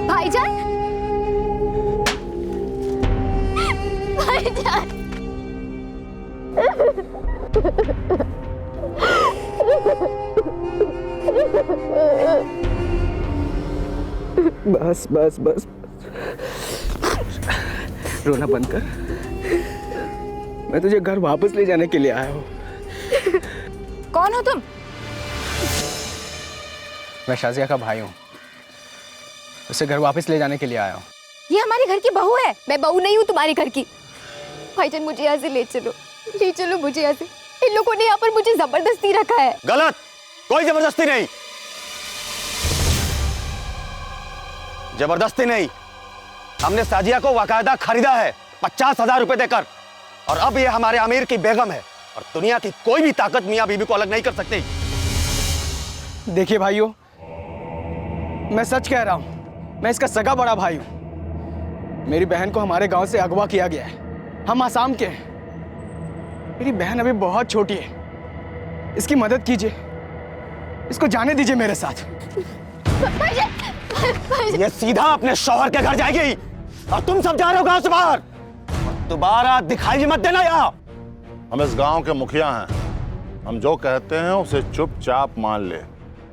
भाईजान, भाईजान। बस बस बस, रोना बंद कर। मैं तुझे घर वापस ले जाने के लिए आया हूँ। कौन हो तुम? मैं शाजिया का भाई हूँ, उसे घर वापस ले जाने के लिए आया हूँ। ये हमारे घर की बहू है। मैं बहू नहीं हूँ तुम्हारे घर की। भाईजान मुझे यहाँ से ले चलो मुझे यहाँ से। इन लोगों ने यहाँ पर मुझे जबरदस्ती रखा है। गलत, कोई जबरदस्ती नहीं। जबरदस्ती नहीं, हमने साजिया को बाकायदा खरीदा है 50,000 रुपए देकर, और अब ये हमारे आमिर की बेगम है और दुनिया की कोई भी ताकत मियां बीबी को अलग नहीं कर सकती। देखिए भाइयों, मैं सच कह रहा हूँ, मैं इसका सगा बड़ा भाई हूँ। मेरी बहन को हमारे गांव से अगवा किया गया है। हम आसाम के हैं। मेरी बहन अभी बहुत छोटी है, इसकी मदद कीजिए, इसको जाने दीजिए मेरे साथ। ये सीधा अपने शौहर के घर जाएगी और तुम सब जा रहे हो गांव से बाहर। दोबारा दिखाई मत देना यहाँ। हम इस गांव के मुखिया हैं, हम जो कहते हैं उसे चुपचाप मान ले।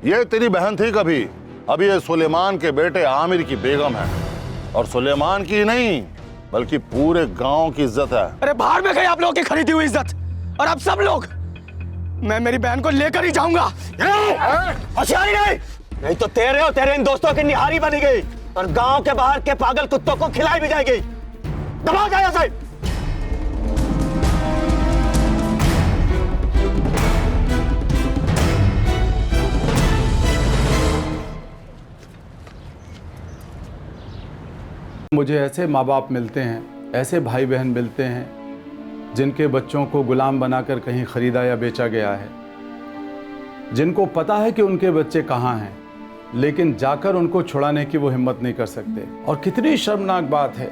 ये तेरी बहन थी कभी, अभी ये सुलेमान के बेटे आमिर की बेगम है, और सुलेमान की नहीं बल्कि पूरे गांव की इज्जत है। अरे बाहर में गई आप लोगों की खरीदी हुई इज्जत, और आप सब लोग। मैं मेरी बहन को लेकर ही जाऊंगा। होशियारी नहीं तो तेरे और तेरे इन दोस्तों की निहारी बनी गई और गांव के बाहर के पागल कुत्तों को खिलाई भी जाएगी। दबा जाए से। मुझे ऐसे माँ बाप मिलते हैं, ऐसे भाई बहन मिलते हैं जिनके बच्चों को गुलाम बनाकर कहीं खरीदा या बेचा गया है, जिनको पता है कि उनके बच्चे कहाँ हैं, लेकिन जाकर उनको छुड़ाने की वो हिम्मत नहीं कर सकते। और कितनी शर्मनाक बात है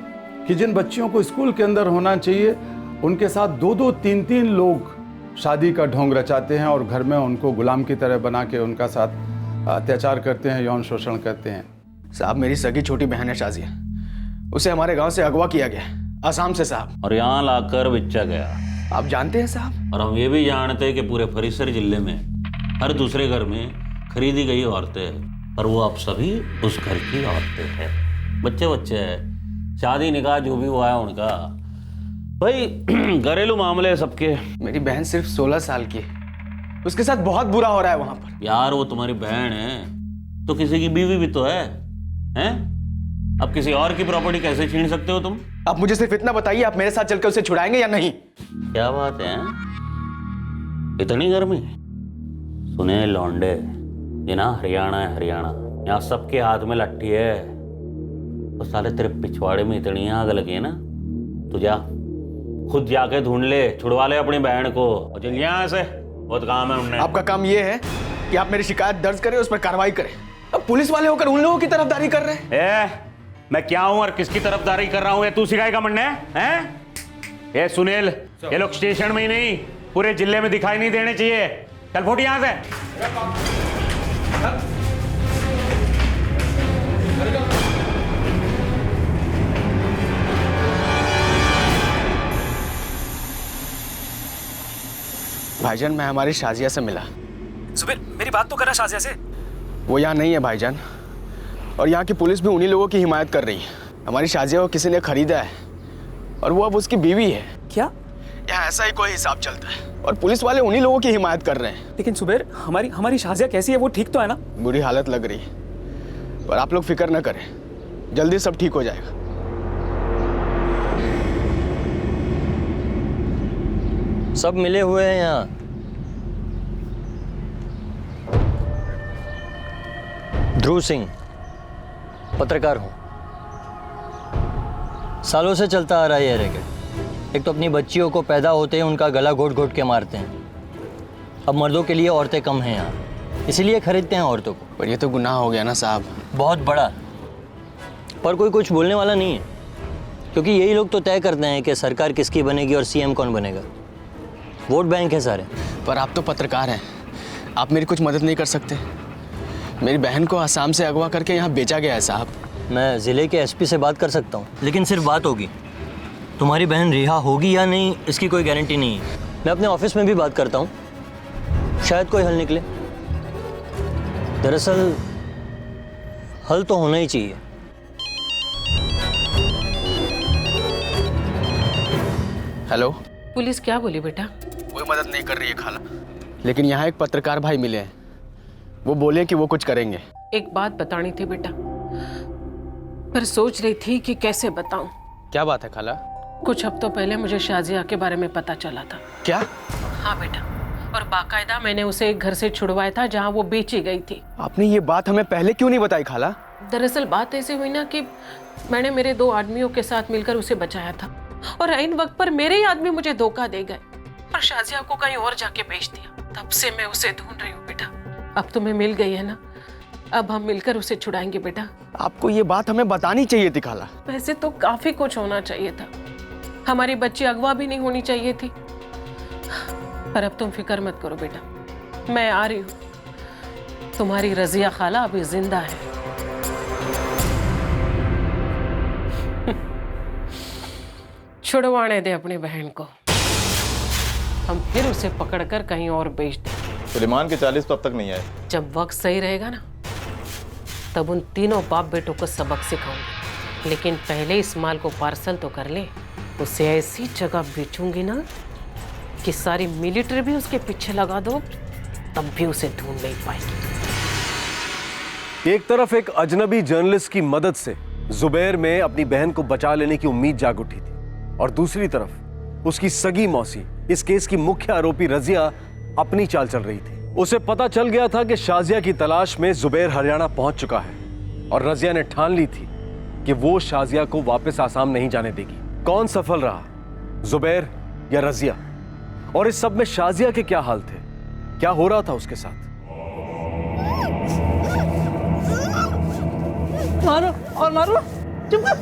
कि जिन बच्चियों को स्कूल के अंदर होना चाहिए, उनके साथ 2-2, 3-3 लोग शादी का ढोंग रचाते हैं और घर में उनको गुलाम की तरह बना के उनका साथ अत्याचार करते हैं, यौन शोषण करते हैं। साहब, मेरी सगी छोटी बहन है शाजिया, उसे हमारे गांव से अगवा किया गया आसाम से साहब, और यहाँ लाकर बेचा गया। आप जानते हैं साहब? और हम ये भी जानते हैं कि पूरे फरीसर जिले में हर दूसरे घर में खरीदी गई औरतें हैं, पर वो अब सभी उस घर की औरतें हैं। बच्चे बच्चे हैं, शादी निकाह जो भी हुआ है उनका। भाई घरेलू मामले हैं सबके। मेरी बहन सिर्फ 16 साल की है, उसके साथ बहुत बुरा हो रहा है वहां पर। यार वो तुम्हारी बहन है तो किसी की बीवी भी तो है, हैं? अब किसी और की प्रॉपर्टी कैसे छीन सकते हो तुम? आप मुझे सिर्फ इतना बताइए, आप मेरे साथ चलकर उसे छुड़ाएंगे या नहीं? क्या बात है, इतनी गर्मी? सुने लौंडे, ये ना हरियाणा है, हरियाणा। यहाँ सबके हाथ में लट्ठी है, तो साले तेरे पिछवाड़े में इतनी आग लगी है ना, तू जा खुद जाके ढूंढ ले, छुड़वा ले अपनी बहन को और चल यहाँ से, बहुत काम है उन्हें। आपका काम ये है कि आप मेरी शिकायत दर्ज करें, उस पर कार्रवाई करें। अब पुलिस वाले होकर उन लोगों की तरफदारी कर रहे हैं। मैं क्या हूं और किसकी तरफदारी कर रहा हूं, ये तू सिखाएगा मन्ने हैं? ये सुनील, ये लोग स्टेशन में ही नहीं पूरे जिले में दिखाई नहीं देने चाहिए। चल फुट यहां से। भाईजान, मैं हमारी शाजिया से मिला। सुबीर, मेरी बात तो करा शाजिया से। वो यहाँ नहीं है भाईजान, और यहाँ की पुलिस भी उन्हीं लोगों की हिमायत कर रही है। हमारी शाजिया को किसी ने खरीदा है और वो अब उसकी बीवी है। क्या? यहाँ ऐसा ही कोई हिसाब चलता है और पुलिस वाले उन्हीं लोगों की हिमायत कर रहे हैं। लेकिन सुबीर, हमारी शाजिया कैसी है? वो ठीक तो है ना? बुरी हालत लग रही है, पर आप लोग फिक्र न करें, जल्दी सब ठीक हो जाएगा। सब मिले हुए हैं यहाँ। ध्रुव सिंह, पत्रकार हूँ। सालों से चलता आ रहा है ये रैकेट। एक तो अपनी बच्चियों को पैदा होते ही उनका गला घोट घोट के मारते हैं। अब मर्दों के लिए औरतें कम हैं यहाँ, इसीलिए खरीदते हैं औरतों को। पर ये तो गुनाह हो गया ना साहब। बहुत बड़ा। पर कोई कुछ बोलने वाला नहीं है, क्योंकि यही लोग तो तय करते हैं कि सरकार किसकी बनेगी और सीएम कौन बनेगा। वोट बैंक है सारे। पर आप तो पत्रकार हैं, आप मेरी कुछ मदद नहीं कर सकते? मेरी बहन को आसाम से अगवा करके यहाँ बेचा गया है साहब। मैं ज़िले के एसपी से बात कर सकता हूँ, लेकिन सिर्फ बात होगी। तुम्हारी बहन रिहा होगी या नहीं इसकी कोई गारंटी नहीं है। मैं अपने ऑफिस में भी बात करता हूँ, शायद कोई हल निकले। दरअसल हल तो होना ही चाहिए। हेलो, पुलिस क्या बोली बेटा? कोई मदद नहीं कर रही है खाला, लेकिन यहाँ एक पत्रकार भाई मिले हैं। वो बोले कि वो कुछ करेंगे। एक बात बतानी थी बेटा, पर सोच रही थी कि कैसे बताऊं। क्या बात है खाला? कुछ हफ्तों पहले मुझे शाजिया के बारे में पता चला था। क्या? हाँ बेटा, और बाकायदा मैंने उसे एक घर से छुड़वाया था जहाँ वो बेची गई थी। आपने ये बात हमें पहले क्यों नहीं बताई खाला? दरअसल बात ऐसे हुई ना कि मैंने मेरे 2 आदमियों के साथ मिलकर उसे बचाया था, और ऐन वक्त पर मेरे ही आदमी मुझे धोखा दे गए और शाजिया को कहीं और जाके बेच दिया। तब से मैं उसे ढूंढ रही हूँ बेटा। अब तुम्हें मिल गई है ना, अब हम मिलकर उसे छुड़ाएंगे बेटा। आपको ये बात हमें बतानी चाहिए थी खाला। वैसे तो काफी कुछ होना चाहिए था, हमारी बच्ची अगवा भी नहीं होनी चाहिए थी। पर अब तुम फिक्र मत करो बेटा, मैं आ रही हूँ। तुम्हारी रजिया खाला अभी जिंदा है। छुड़वाने दे अपनी बहन को, हम फिर उसे पकड़कर कहीं और बेच देंगे। सुलेमान के 40 तो अब तक नहीं आए। जब वक्त सही रहेगा ना, तब उन तीनों बाप बेटों को सबक सिखाऊंगी। लेकिन पहले इस माल को पार्सल तो कर ले, उसे ऐसी जगह बेचूंगी ना कि सारी मिलिट्री भी उसके पीछे लगा दो, तब भी उसे ढूंढ नहीं पाएगी। एक तरफ एक अजनबी जर्नलिस्ट की मदद से जुबैर में अपनी बहन को बचा लेने की उम्मीद जाग उठी थी, और दूसरी तरफ उसकी सगी मौसी, इस केस की मुख्य आरोपी रजिया, अपनी चाल चल रही थी। उसे पता चल गया था कि शाजिया की तलाश में जुबैर हरियाणा पहुंच चुका है, और रजिया ने ठान ली थी कि वो शाजिया को वापस आसाम नहीं जाने देगी। कौन सफल रहा, जुबैर या रजिया? और इस सब में शाजिया के क्या हाल थे, क्या हो रहा था उसके साथ? मारो और मारो, चुप कर।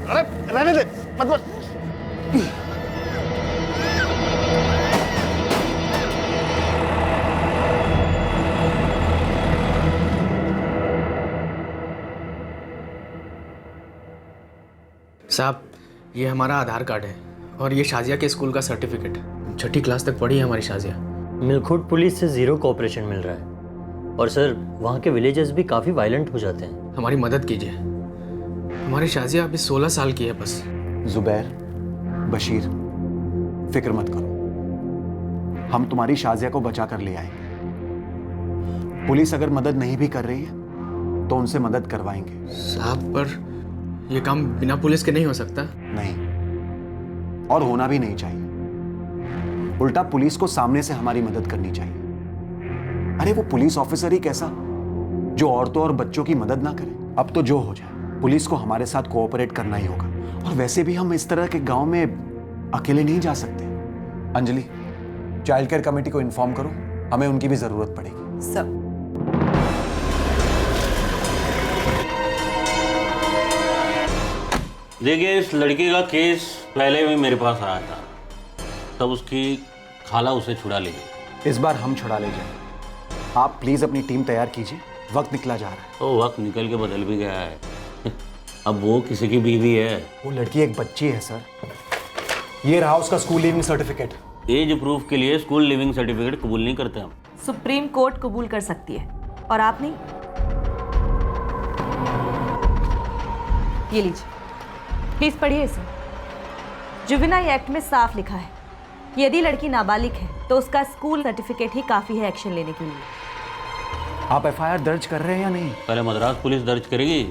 अरे रहने दे, मत मत। साहब, ये हमारा आधार कार्ड है और ये शाजिया के स्कूल का सर्टिफिकेट। 6ठी क्लास तक पढ़ी है हमारी शाजिया। मिलखुट पुलिस से 0 कोऑपरेशन मिल रहा है, और सर वहाँ के विलेजेस भी काफ़ी वायलेंट हो जाते हैं। हमारी मदद कीजिए, हमारी शाजिया अभी 16 साल की है बस। जुबैर, बशीर, फिक्र मत करो, हम तुम्हारी शाजिया को बचा कर ले आएंगे। पुलिस अगर मदद नहीं भी कर रही है तो उनसे मदद करवाएंगे। साहब, पर ये काम बिना पुलिस के नहीं हो सकता। नहीं, और होना भी नहीं चाहिए। उल्टा पुलिस को सामने से हमारी मदद करनी चाहिए। अरे वो पुलिस ऑफिसर ही कैसा जो औरतों और बच्चों की मदद ना करे। अब तो जो हो जाए, पुलिस को हमारे साथ कोऑपरेट करना ही होगा। और वैसे भी हम इस तरह के गांव में अकेले नहीं जा सकते। अंजलि, चाइल्ड केयर कमेटी को इन्फॉर्म करो, हमें उनकी भी जरूरत पड़ेगी। सब देखिए, इस लड़की का केस पहले भी मेरे पास आया था, तब उसकी खाला उसे छुड़ा ले गई। इस बार हम छुड़ा ले जाएंगे। आप प्लीज अपनी टीम तैयार कीजिए, वक्त निकला जा रहा है। तो वक्त निकल के बदल भी गया है। अब वो किसी की बीवी है। वो लड़की एक बच्ची है सर। ये रहा उसका school leaving certificate. Age proof के लिए स्कूल लिविंग सर्टिफिकेट कबूल नहीं करते हम। सुप्रीम कोर्ट कबूल कर सकती है और आप नहीं। ये लीजिए, प्लीज पढ़िए इसे। जुवेनाइल एक्ट में साफ लिखा है, यदि लड़की नाबालिग है तो उसका स्कूल सर्टिफिकेट ही काफी है एक्शन लेने के लिए। आप एफआईआर दर्ज कर रहे हैं या नहीं? पहले मद्रास पुलिस दर्ज करेगी,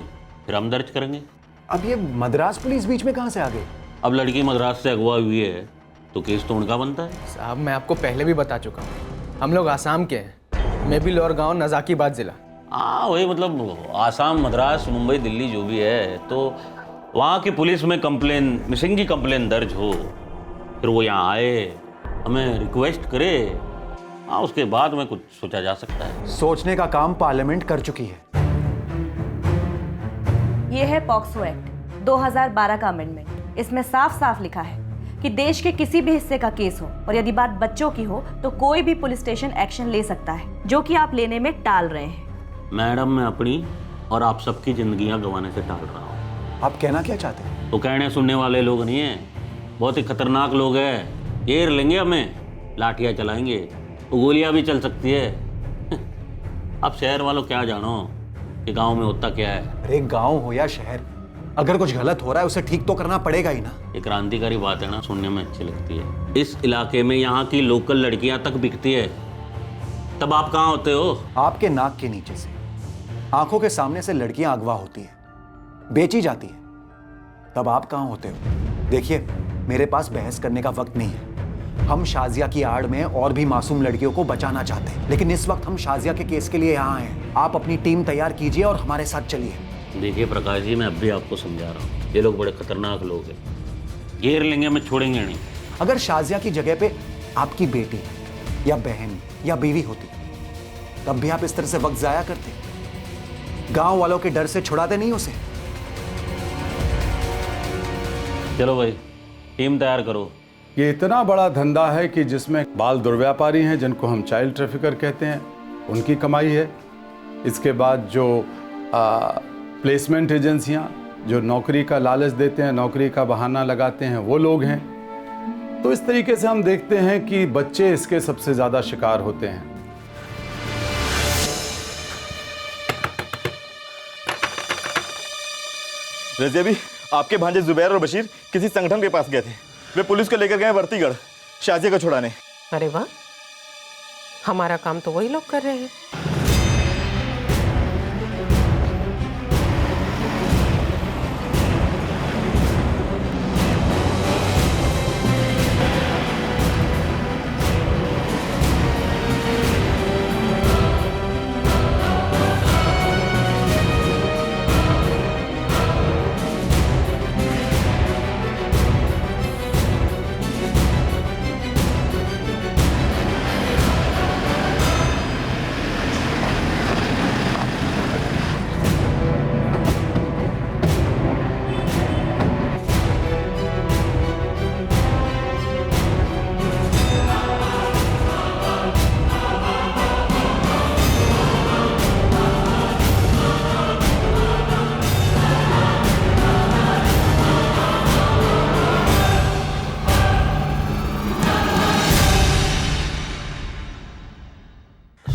फिर हम दर्ज करेंगे। अब ये मद्रास पुलिस बीच में कहाँ से आ गई? अब लड़की मद्रास से अगवा हुई है तो केस तो उनका बनता है। साहब, मैं आपको पहले भी बता चुका हूँ, हम लोग आसाम के हैं। मैं भी लौर गाँव, नजाकीबाद जिला। हाँ, वही मतलब आसाम, मद्रास, मुंबई, दिल्ली जो भी है, तो वहाँ की पुलिस में कंप्लेन, मिसिंग की कंप्लेन दर्ज हो, फिर वो यहाँ आए, हमें रिक्वेस्ट करे, हाँ, उसके बाद में कुछ सोचा जा सकता है। सोचने का काम पार्लियामेंट कर चुकी है। ये है पॉक्सो एक्ट 2012 का अमेंडमेंट। इसमें साफ साफ लिखा है कि देश के किसी भी हिस्से का केस हो और यदि बात बच्चों की हो तो कोई भी पुलिस स्टेशन एक्शन ले सकता है, जो कि आप लेने में टाल रहे हैं। मैडम, मैं अपनी और आप सबकी जिंदगियां गंवाने से टाल रहा हूँ। आप कहना क्या चाहते हैं? तो कहने सुनने वाले लोग नहीं हैं, बहुत ही खतरनाक लोग हैं। घेर लेंगे हमें, लाठियाँ चलाएंगे, गोलियाँ भी चल सकती है। अब शहर वालों क्या जानो कि गांव में होता क्या है। अरे गांव हो या शहर, अगर कुछ गलत हो रहा है उसे ठीक तो करना पड़ेगा ही ना। ये क्रांतिकारी बात है ना, सुनने में अच्छी लगती है। इस इलाके में यहाँ की लोकल लड़कियां तक बिकती है, तब आप कहाँ होते हो? आपके नाक के नीचे से, आंखों के सामने से लड़कियां अगवा होती हैं, बेची जाती हैं। तब आप कहाँ होते हो? देखिए, मेरे पास बहस करने का वक्त नहीं है। हम शाजिया की आड़ में और भी मासूम लड़कियों को बचाना चाहते हैं, लेकिन इस वक्त हम शाजिया के केस के लिए यहाँ हैं। आप अपनी टीम तैयार कीजिए और हमारे साथ चलिए। देखिए प्रकाश जी, मैं अब भी आपको समझा रहा हूँ, ये लोग बड़े खतरनाक लोग हैं, घेर लेंगे, हमें छोड़ेंगे नहीं। अगर शाजिया की जगह पे आपकी बेटी या बहन या बीवी होती, तब भी आप इस तरह से वक्त जाया करते? गांव वालों के डर से छुड़ाते नहीं उसे? चलो भाई, टीम तैयार करो। ये इतना बड़ा धंधा है कि जिसमें बाल दुर्व्यापारी हैं, जिनको हम चाइल्ड ट्रैफिकर कहते हैं, उनकी कमाई है। इसके बाद जो प्लेसमेंट एजेंसियां जो नौकरी का लालच देते हैं, नौकरी का बहाना लगाते हैं, वो लोग हैं। तो इस तरीके से हम देखते हैं कि बच्चे इसके सबसे ज़्यादा शिकार होते हैं। रजिया भी, आपके भांजे जुबैर और बशीर किसी संगठन के पास गए थे। वे पुलिस को लेकर गए वर्तीगढ़ शाजिया को छुड़ाने। अरे वाह, हमारा काम तो वही लोग कर रहे हैं।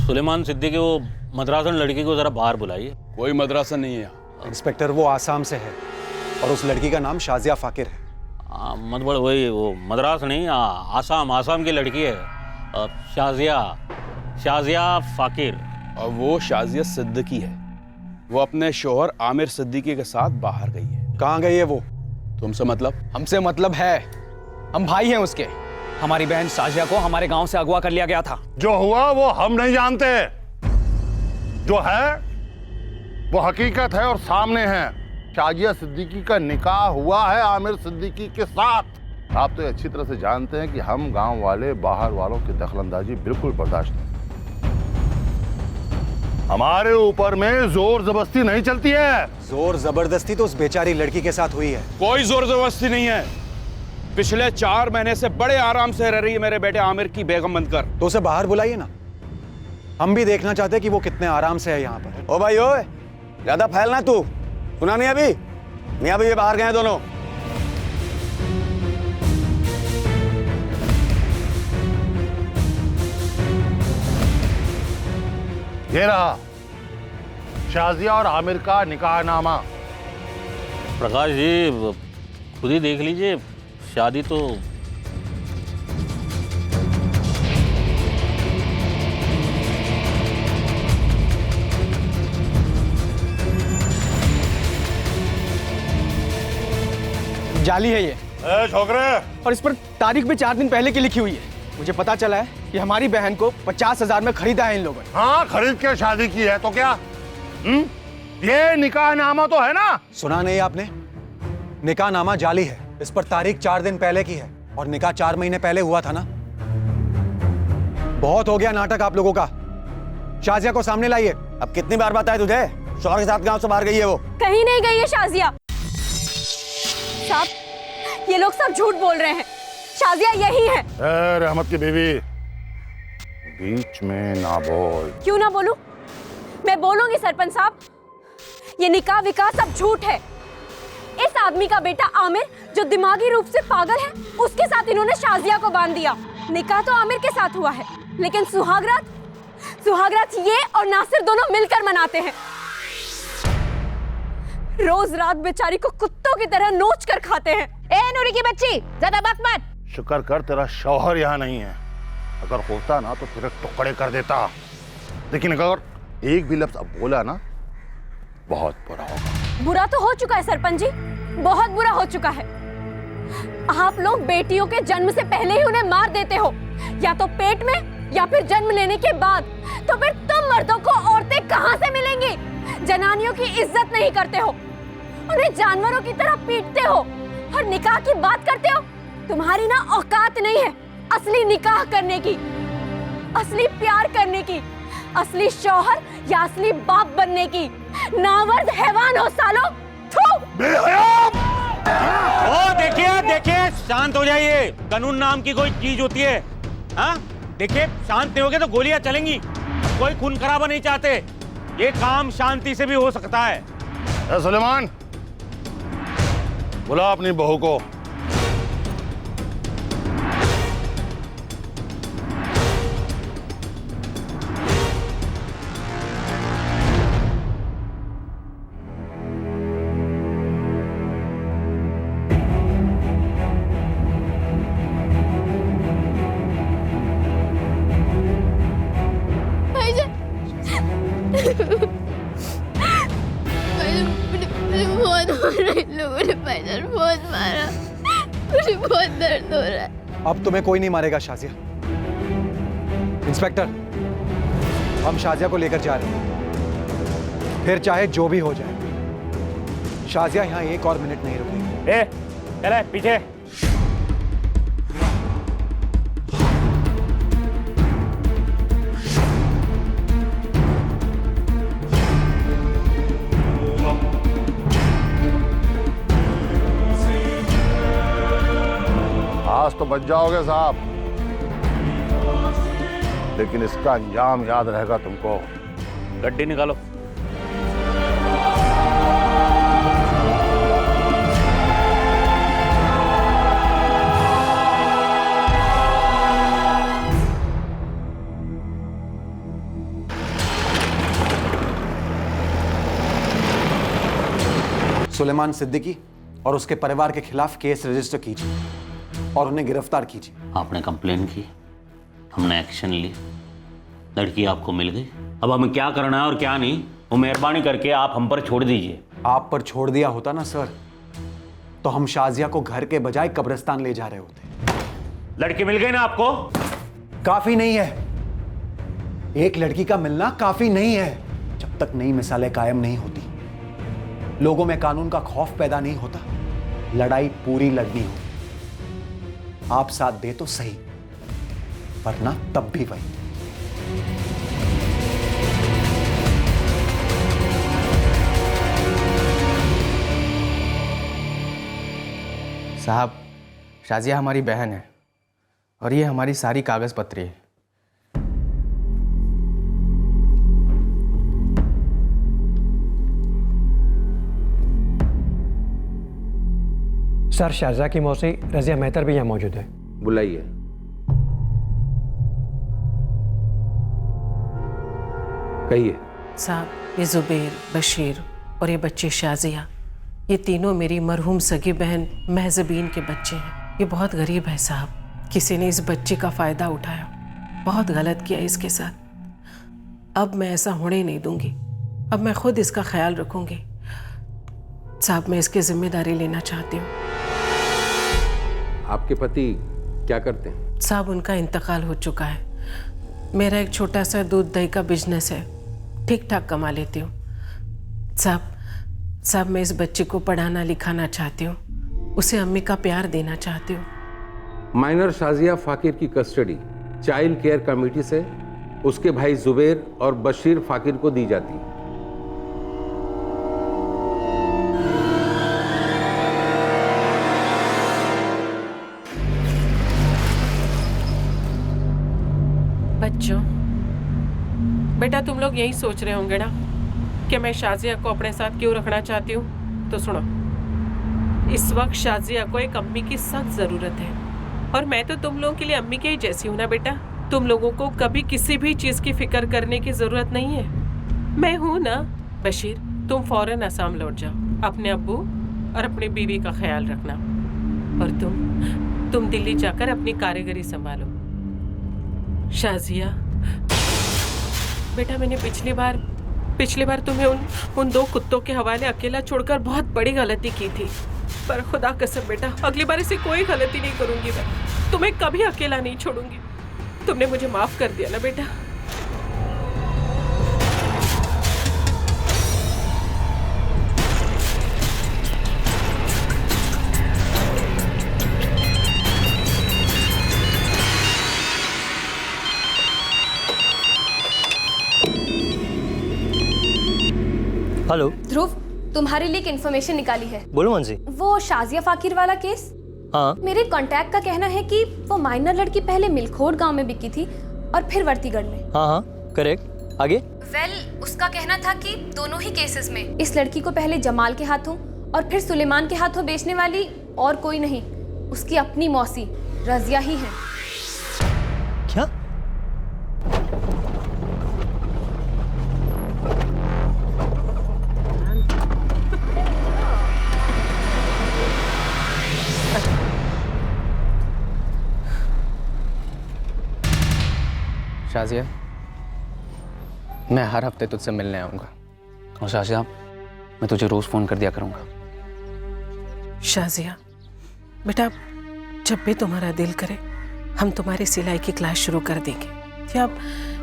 सुलेमान सिद्दीकी, वो मद्रासन लड़की को जरा बाहर बुलाइए। कोई मद्रासन नहीं है इंस्पेक्टर, वो आसाम से है और उस लड़की का नाम शाजिया फाकिर है। मतलब वही, वो मद्रास नहीं, आसाम की लड़की है, शाजिया फाकिर। और वो शाजिया सिद्दीकी है। वो अपने शोहर आमिर सिद्दीकी के साथ बाहर गई है। कहाँ गई है वो? तुमसे मतलब? हमसे मतलब है, हम भाई हैं उसके। हमारी बहन शाजिया को हमारे गांव से अगवा कर लिया गया था। जो हुआ वो हम नहीं जानते, जो है वो हकीकत है और सामने है। शाजिया सिद्दीकी का निकाह हुआ है आमिर सिद्दीकी के साथ। आप तो अच्छी तरह से जानते हैं कि हम गांव वाले बाहर वालों की दखलंदाजी बिल्कुल बर्दाश्त नहीं। हमारे ऊपर में जोर जबरदस्ती नहीं चलती है। जोर जबरदस्ती तो उस बेचारी लड़की के साथ हुई है। कोई जोर जबरदस्ती नहीं है। पिछले 4 महीने से बड़े आराम से रह रही है मेरे बेटे आमिर की बेगम बनकर। तो उसे बाहर बुलाइए ना, हम भी देखना चाहते हैं कि वो कितने आराम से है यहाँ पर। ओ भाई ओए, ज्यादा फैलना तू, सुना नहीं अभी? मियां बीवी बाहर गए हैं दोनों। ये रहा शाजिया और आमिर का निकाहनामा। प्रकाश जी, खुद ही देख लीजिए, शादी तो जाली है ये। छोकरे, और इस पर तारीख भी 4 दिन पहले की लिखी हुई है। मुझे पता चला है कि हमारी बहन को 50,000 में खरीदा है इन लोगों ने। हाँ, खरीद के शादी की है तो क्या? ये निकाहनामा तो है ना? सुना नहीं आपने? निकाहनामा जाली है। इस पर तारीख 4 दिन पहले की है और निकाह 4 महीने पहले हुआ था ना। बहुत हो गया नाटक आप लोगों का। शाजिया को सामने लाइए। अब कितनी बार बताया तुझे, शौहर के साथ गांव से बाहर गई है वो? कहीं नहीं गई है शाजिया। साहब, ये लोग सब झूठ बोल रहे हैं। शाजिया यही है। रहमत की बीवी, बीच में ना बोल। क्यों ना बोलूं? मैं बोलूंगी सरपंच साहब। ये निकाह विकाह सब झूठ है। इस आदमी का बेटा आमिर, जो दिमागी रूप से पागल है, उसके साथ इन्होंने शाजिया को बांध दिया। निकाह तो आमिर के साथ हुआ है, लेकिन सुहागरात ये और नासिर दोनों मिलकर मनाते हैं। रोज रात बेचारी को कुत्तों की तरह नोच कर खाते हैं। ए नूरी की बच्ची, ज्यादा बक मत। शुक्र कर तेरा शौहर यहाँ नहीं है, अगर होता ना तो तेरे टुकड़े कर देता। लेकिन अगर एक भी लफ्ज अब बोला ना, बहुत बुरा होगा। बुरा तो हो चुका है सरपंच जी, बहुत बुरा हो चुका है। आप लोग बेटियों के जन्म से पहले ही उन्हें मार देते हो, या तो पेट में या फिर जन्म लेने के बाद। तो फिर तुम मर्दों को औरतें कहां से मिलेंगी? जनानियों की इज्जत नहीं करते हो, उन्हें जानवरों की तरह पीटते हो और निकाह की बात करते हो। तुम्हारी ना औकात नहीं है असली निकाह करने की, असली प्यार करने की, असली शौहर या असली बाप बनने की। नामर्द हैवान हो सालो। ओ देखिए देखिए, शांत हो जाइए। कानून नाम की कोई चीज होती है? हाँ देखिए, शांत नहीं होगे तो गोलियां चलेंगी। कोई खून खराबा नहीं चाहते, ये काम शांति से भी हो सकता है। सुलेमान, बुला अपनी बहू को। बहुत मारा इन लोगों ने, भाईजान बहुत मारा, मुझे बहुत दर्द हो रहा है। अब तुम्हें कोई नहीं मारेगा शाजिया। इंस्पेक्टर, हम शाजिया को लेकर जा रहे हैं, फिर चाहे जो भी हो जाए। शाजिया यहाँ एक और मिनट नहीं रुकेगी। चले पीछे। आज तो बच जाओगे साहब, लेकिन इसका अंजाम याद रहेगा तुमको। गड्डी निकालो। सुलेमान सिद्दीकी और उसके परिवार के खिलाफ केस रजिस्टर कीजिए और उन्हें गिरफ्तार कीजिए। आपने कंप्लेन की, हमने एक्शन ली, लड़की आपको मिल गई। अब हमें क्या करना है और क्या नहीं, वो मेहरबानी करके आप हम पर छोड़ दीजिए। आप पर छोड़ दिया होता ना सर, तो हम शाजिया को घर के बजाय कब्रिस्तान ले जा रहे होते। लड़की मिल गई ना आपको? काफी नहीं है, एक लड़की का मिलना काफी नहीं है। जब तक नई मिसालें कायम नहीं होती, लोगों में कानून का खौफ पैदा नहीं होता, लड़ाई पूरी लड़नी होगी। आप साथ दे तो सही, वरना तब भी वही। साहब, शाजिया हमारी बहन है और ये हमारी सारी कागज पत्री है। सर, शारजा की मौसी रजिया मेहतर भी यहाँ मौजूद है। बुलाइए। कहिए। साहब, ये जुबेर, बशीर और ये बच्ची शाजिया, ये तीनों मेरी मरहूम सगी बहन महजबीन के बच्चे हैं। ये बहुत गरीब है साहब, किसी ने इस बच्चे का फ़ायदा उठाया, बहुत गलत किया इसके साथ। अब मैं ऐसा होने नहीं दूंगी, अब मैं खुद इसका ख्याल रखूंगी। साहब, मैं इसकी जिम्मेदारी लेना चाहती हूँ। आपके पति क्या करते हैं? साहब, उनका इंतकाल हो चुका है। मेरा एक छोटा सा दूध दही का बिजनेस है, ठीक ठाक कमा लेती हूँ। साहब, मैं इस बच्चे को पढ़ाना लिखाना चाहती हूँ, उसे अम्मी का प्यार देना चाहती हूँ। माइनर शाजिया फाकिर की कस्टडी चाइल्ड केयर कमेटी से उसके भाई जुबेर और बशीर फाकिर को दी जाती है। बच्चों, बेटा तुम लोग यही सोच रहे होंगे ना कि मैं शाजिया को अपने साथ क्यों रखना चाहती हूँ। तो सुनो, इस वक्त शाजिया को एक अम्मी की सख्त ज़रूरत है, और मैं तो तुम लोगों के लिए अम्मी के ही जैसी हूँ ना बेटा। तुम लोगों को कभी किसी भी चीज़ की फिक्र करने की ज़रूरत नहीं है, मैं हूँ ना। बशीर, तुम फौरन असम लौट जाओ, अपने अब्बू और अपनी बीवी का ख्याल रखना, और तुम दिल्ली जाकर अपनी कारीगरी संभालो। शाजिया, बेटा मैंने पिछली बार तुम्हें उन दो कुत्तों के हवाले अकेला छोड़कर बहुत बड़ी गलती की थी। पर खुदा कसम बेटा, अगली बार ऐसी कोई गलती नहीं करूंगी मैं। तुम्हें कभी अकेला नहीं छोड़ूंगी। तुमने मुझे माफ कर दिया ना बेटा। हेलो ध्रुव, तुम्हारे लिए एक इन्फॉर्मेशन निकाली है। बोलो मानसी। वो शाजिया फाकिर वाला केस, हाँ मेरे कांटेक्ट का कहना है कि वो माइनर लड़की पहले मिलखोट गांव में बिकी थी और फिर वर्तीगढ़ में। हाँ करेक्ट। आगे? उसका कहना था कि दोनों ही केसेस में इस लड़की को पहले जमाल के हाथों और फिर सुलेमान के हाथों बेचने वाली और कोई नहीं, उसकी अपनी मौसी रजिया ही है। क्या? शाजिया, मैं हर हफ्ते तुझसे मिलने आऊंगा। और शाजिया, मैं तुझे रोज फोन कर दिया करूंगा। शाजिया बेटा, जब भी तुम्हारा दिल करे हम तुम्हारी सिलाई की क्लास शुरू कर देंगे। या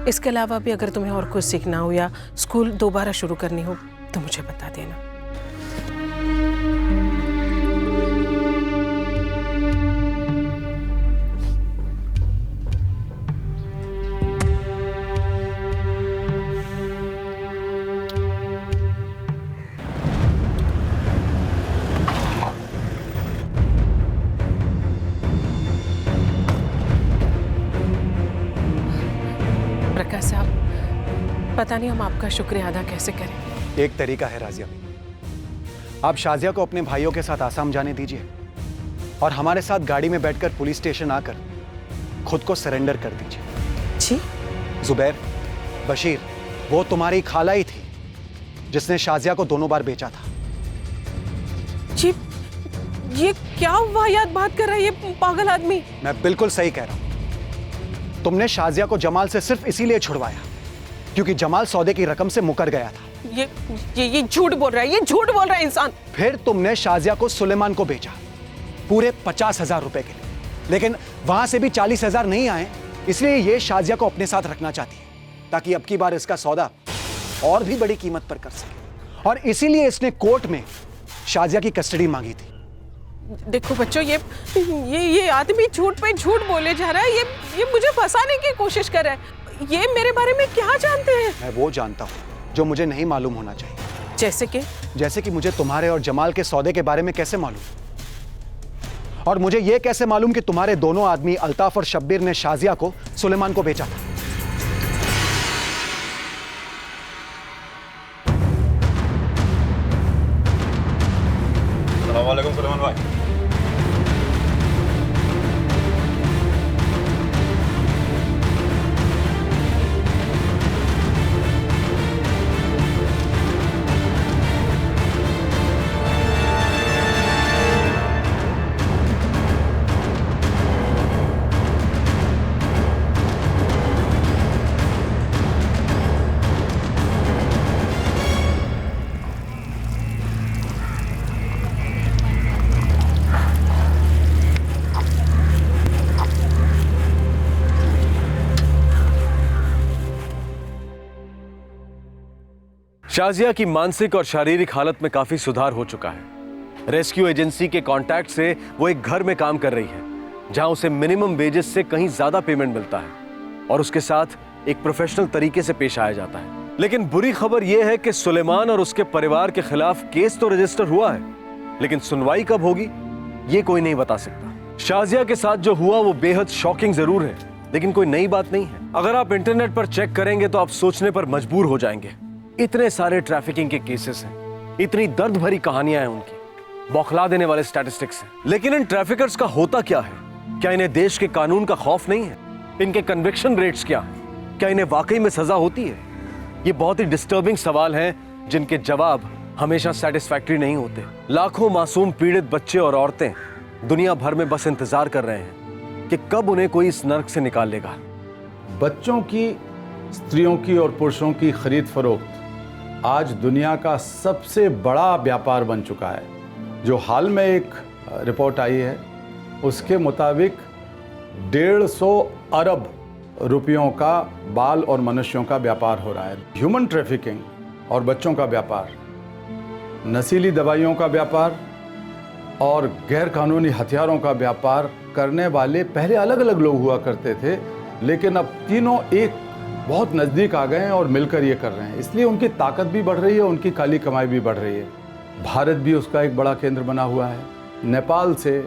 इसके अलावा भी अगर तुम्हें और कुछ सीखना हो या स्कूल दोबारा शुरू करनी हो तो मुझे बता देना। प्रकाश साहब, पता नहीं हम आपका शुक्रिया अदा कैसे करें। एक तरीका है राजिया, आप शाजिया को अपने भाइयों के साथ आसाम जाने दीजिए और हमारे साथ गाड़ी में बैठकर पुलिस स्टेशन आकर खुद को सरेंडर कर दीजिए। जी? जुबैर, बशीर, वो तुम्हारी खाला ही थी जिसने शाजिया को दोनों बार बेचा था। जी, ये क्या वाहियात बात कर रहा है ये पागल आदमी? मैं बिल्कुल सही कह रहा हूं। तुमने शाजिया को जमाल से सिर्फ इसीलिए छुड़वाया क्योंकि जमाल सौदे की रकम से मुकर गया था। ये झूठ बोल रहा है, ये झूठ बोल रहा है इंसान। फिर तुमने शाजिया को सुलेमान को बेचा पूरे 50,000 रुपए के लिए, लेकिन वहां से भी 40,000 नहीं आए, इसलिए ये शाजिया को अपने साथ रखना चाहती है ताकि अब की बार इसका सौदा और भी बड़ी कीमत पर कर सके, और इसीलिए इसने कोर्ट में शाजिया की कस्टडी मांगी थी। देखो बच्चों, ये आदमी झूठ पे झूठ बोले जा रहा है। ये मुझे फंसाने की कोशिश कर रहा है। ये मेरे बारे में क्या जानते हैं? मैं वो जानता हूं जो मुझे नहीं मालूम होना चाहिए। जैसे कि मुझे तुम्हारे और जमाल के सौदे के बारे में कैसे मालूम, और मुझे ये कैसे मालूम कि तुम्हारे दोनों आदमी अल्ताफ और शब्बीर ने शाजिया को सुलेमान को बेचा था। अस्सलाम वालेकुम सुलेमान भाई। शाजिया की मानसिक और शारीरिक हालत में काफी सुधार हो चुका है। रेस्क्यू एजेंसी के कांटेक्ट से वो एक घर में काम कर रही है जहां उसे मिनिमम वेजेस से कहीं ज्यादा पेमेंट मिलता है और उसके साथ एक प्रोफेशनल तरीके से पेश आया जाता है। लेकिन बुरी खबर यह है कि सुलेमान और उसके परिवार के खिलाफ केस तो रजिस्टर हुआ है, लेकिन सुनवाई कब होगी ये कोई नहीं बता सकता। शाजिया के साथ जो हुआ वो बेहद शॉकिंग जरूर है, लेकिन कोई नई बात नहीं है। अगर आप इंटरनेट पर चेक करेंगे तो आप सोचने पर मजबूर हो जाएंगे। इतने सारे ट्रैफिकिंग के केसेस हैं, इतनी दर्द भरी कहानियां हैं उनकी, बौखला देने वाले स्टैटिस्टिक्स हैं। लेकिन इन ट्रैफिकर्स का होता क्या है? क्या इन्हें देश के कानून का खौफ नहीं है? इनके कन्विक्शन रेट्स क्या हैं? क्या इन्हें वाकई में सजा होती है? ये बहुत ही डिस्टर्बिंग सवाल हैं जिनके जवाब हमेशा सेटिस्फैक्टरी नहीं होते। लाखों मासूम पीड़ित बच्चे और औरतें दुनिया भर में बस इंतजार कर रहे हैं कि कब उन्हें कोई इस नर्क से निकाल लेगा। बच्चों की स्त्रियों की और पुरुषों की खरीद फरोख्त आज दुनिया का सबसे बड़ा व्यापार बन चुका है। जो हाल में एक रिपोर्ट आई है उसके मुताबिक 150 अरब रुपयों का बाल और मनुष्यों का व्यापार हो रहा है। ह्यूमन ट्रैफिकिंग और बच्चों का व्यापार, नशीली दवाइयों का व्यापार और गैरकानूनी हथियारों का व्यापार करने वाले पहले अलग अलग लोग हुआ करते थे, लेकिन अब तीनों एक बहुत नज़दीक आ गए हैं और मिलकर ये कर रहे हैं। इसलिए उनकी ताकत भी बढ़ रही है, उनकी काली कमाई भी बढ़ रही है। भारत भी उसका एक बड़ा केंद्र बना हुआ है। नेपाल से,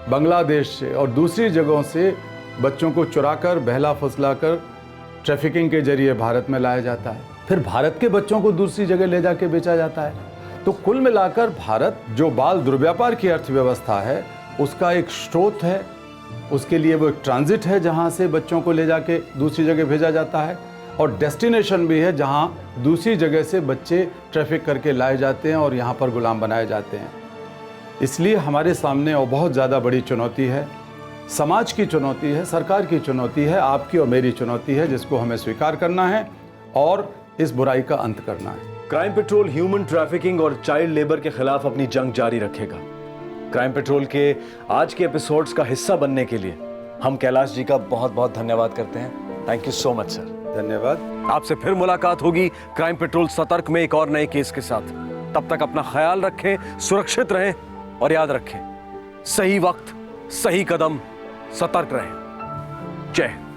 बांग्लादेश से और दूसरी जगहों से बच्चों को चुराकर, बहला फुसलाकर ट्रैफिकिंग के जरिए भारत में लाया जाता है। फिर भारत के बच्चों को दूसरी जगह ले जाके बेचा जाता है। तो कुल मिलाकर भारत जो बाल दुर्व्यापार की अर्थव्यवस्था है उसका एक स्रोत है, उसके लिए वो एक ट्रांजिट है जहाँ से बच्चों को ले जाके दूसरी जगह भेजा जाता है, और डेस्टिनेशन भी है जहाँ दूसरी जगह से बच्चे ट्रैफिक करके लाए जाते हैं और यहाँ पर गुलाम बनाए जाते हैं। इसलिए हमारे सामने और बहुत ज़्यादा बड़ी चुनौती है, समाज की चुनौती है, सरकार की चुनौती है, आपकी और मेरी चुनौती है, जिसको हमें स्वीकार करना है और इस बुराई का अंत करना है। क्राइम पेट्रोल ह्यूमन ट्रैफिकिंग और चाइल्ड लेबर के खिलाफ अपनी जंग जारी रखेगा। क्राइम पेट्रोल के आज के एपिसोड्स का हिस्सा बनने के लिए हम कैलाश जी का बहुत बहुत धन्यवाद करते हैं। Thank you so much sir. धन्यवाद। आपसे फिर मुलाकात होगी क्राइम पेट्रोल सतर्क में एक और नए केस के साथ। तब तक अपना ख्याल रखें, सुरक्षित रहें और याद रखें, सही वक्त, सही कदम, सतर्क रहें। जय हिंद।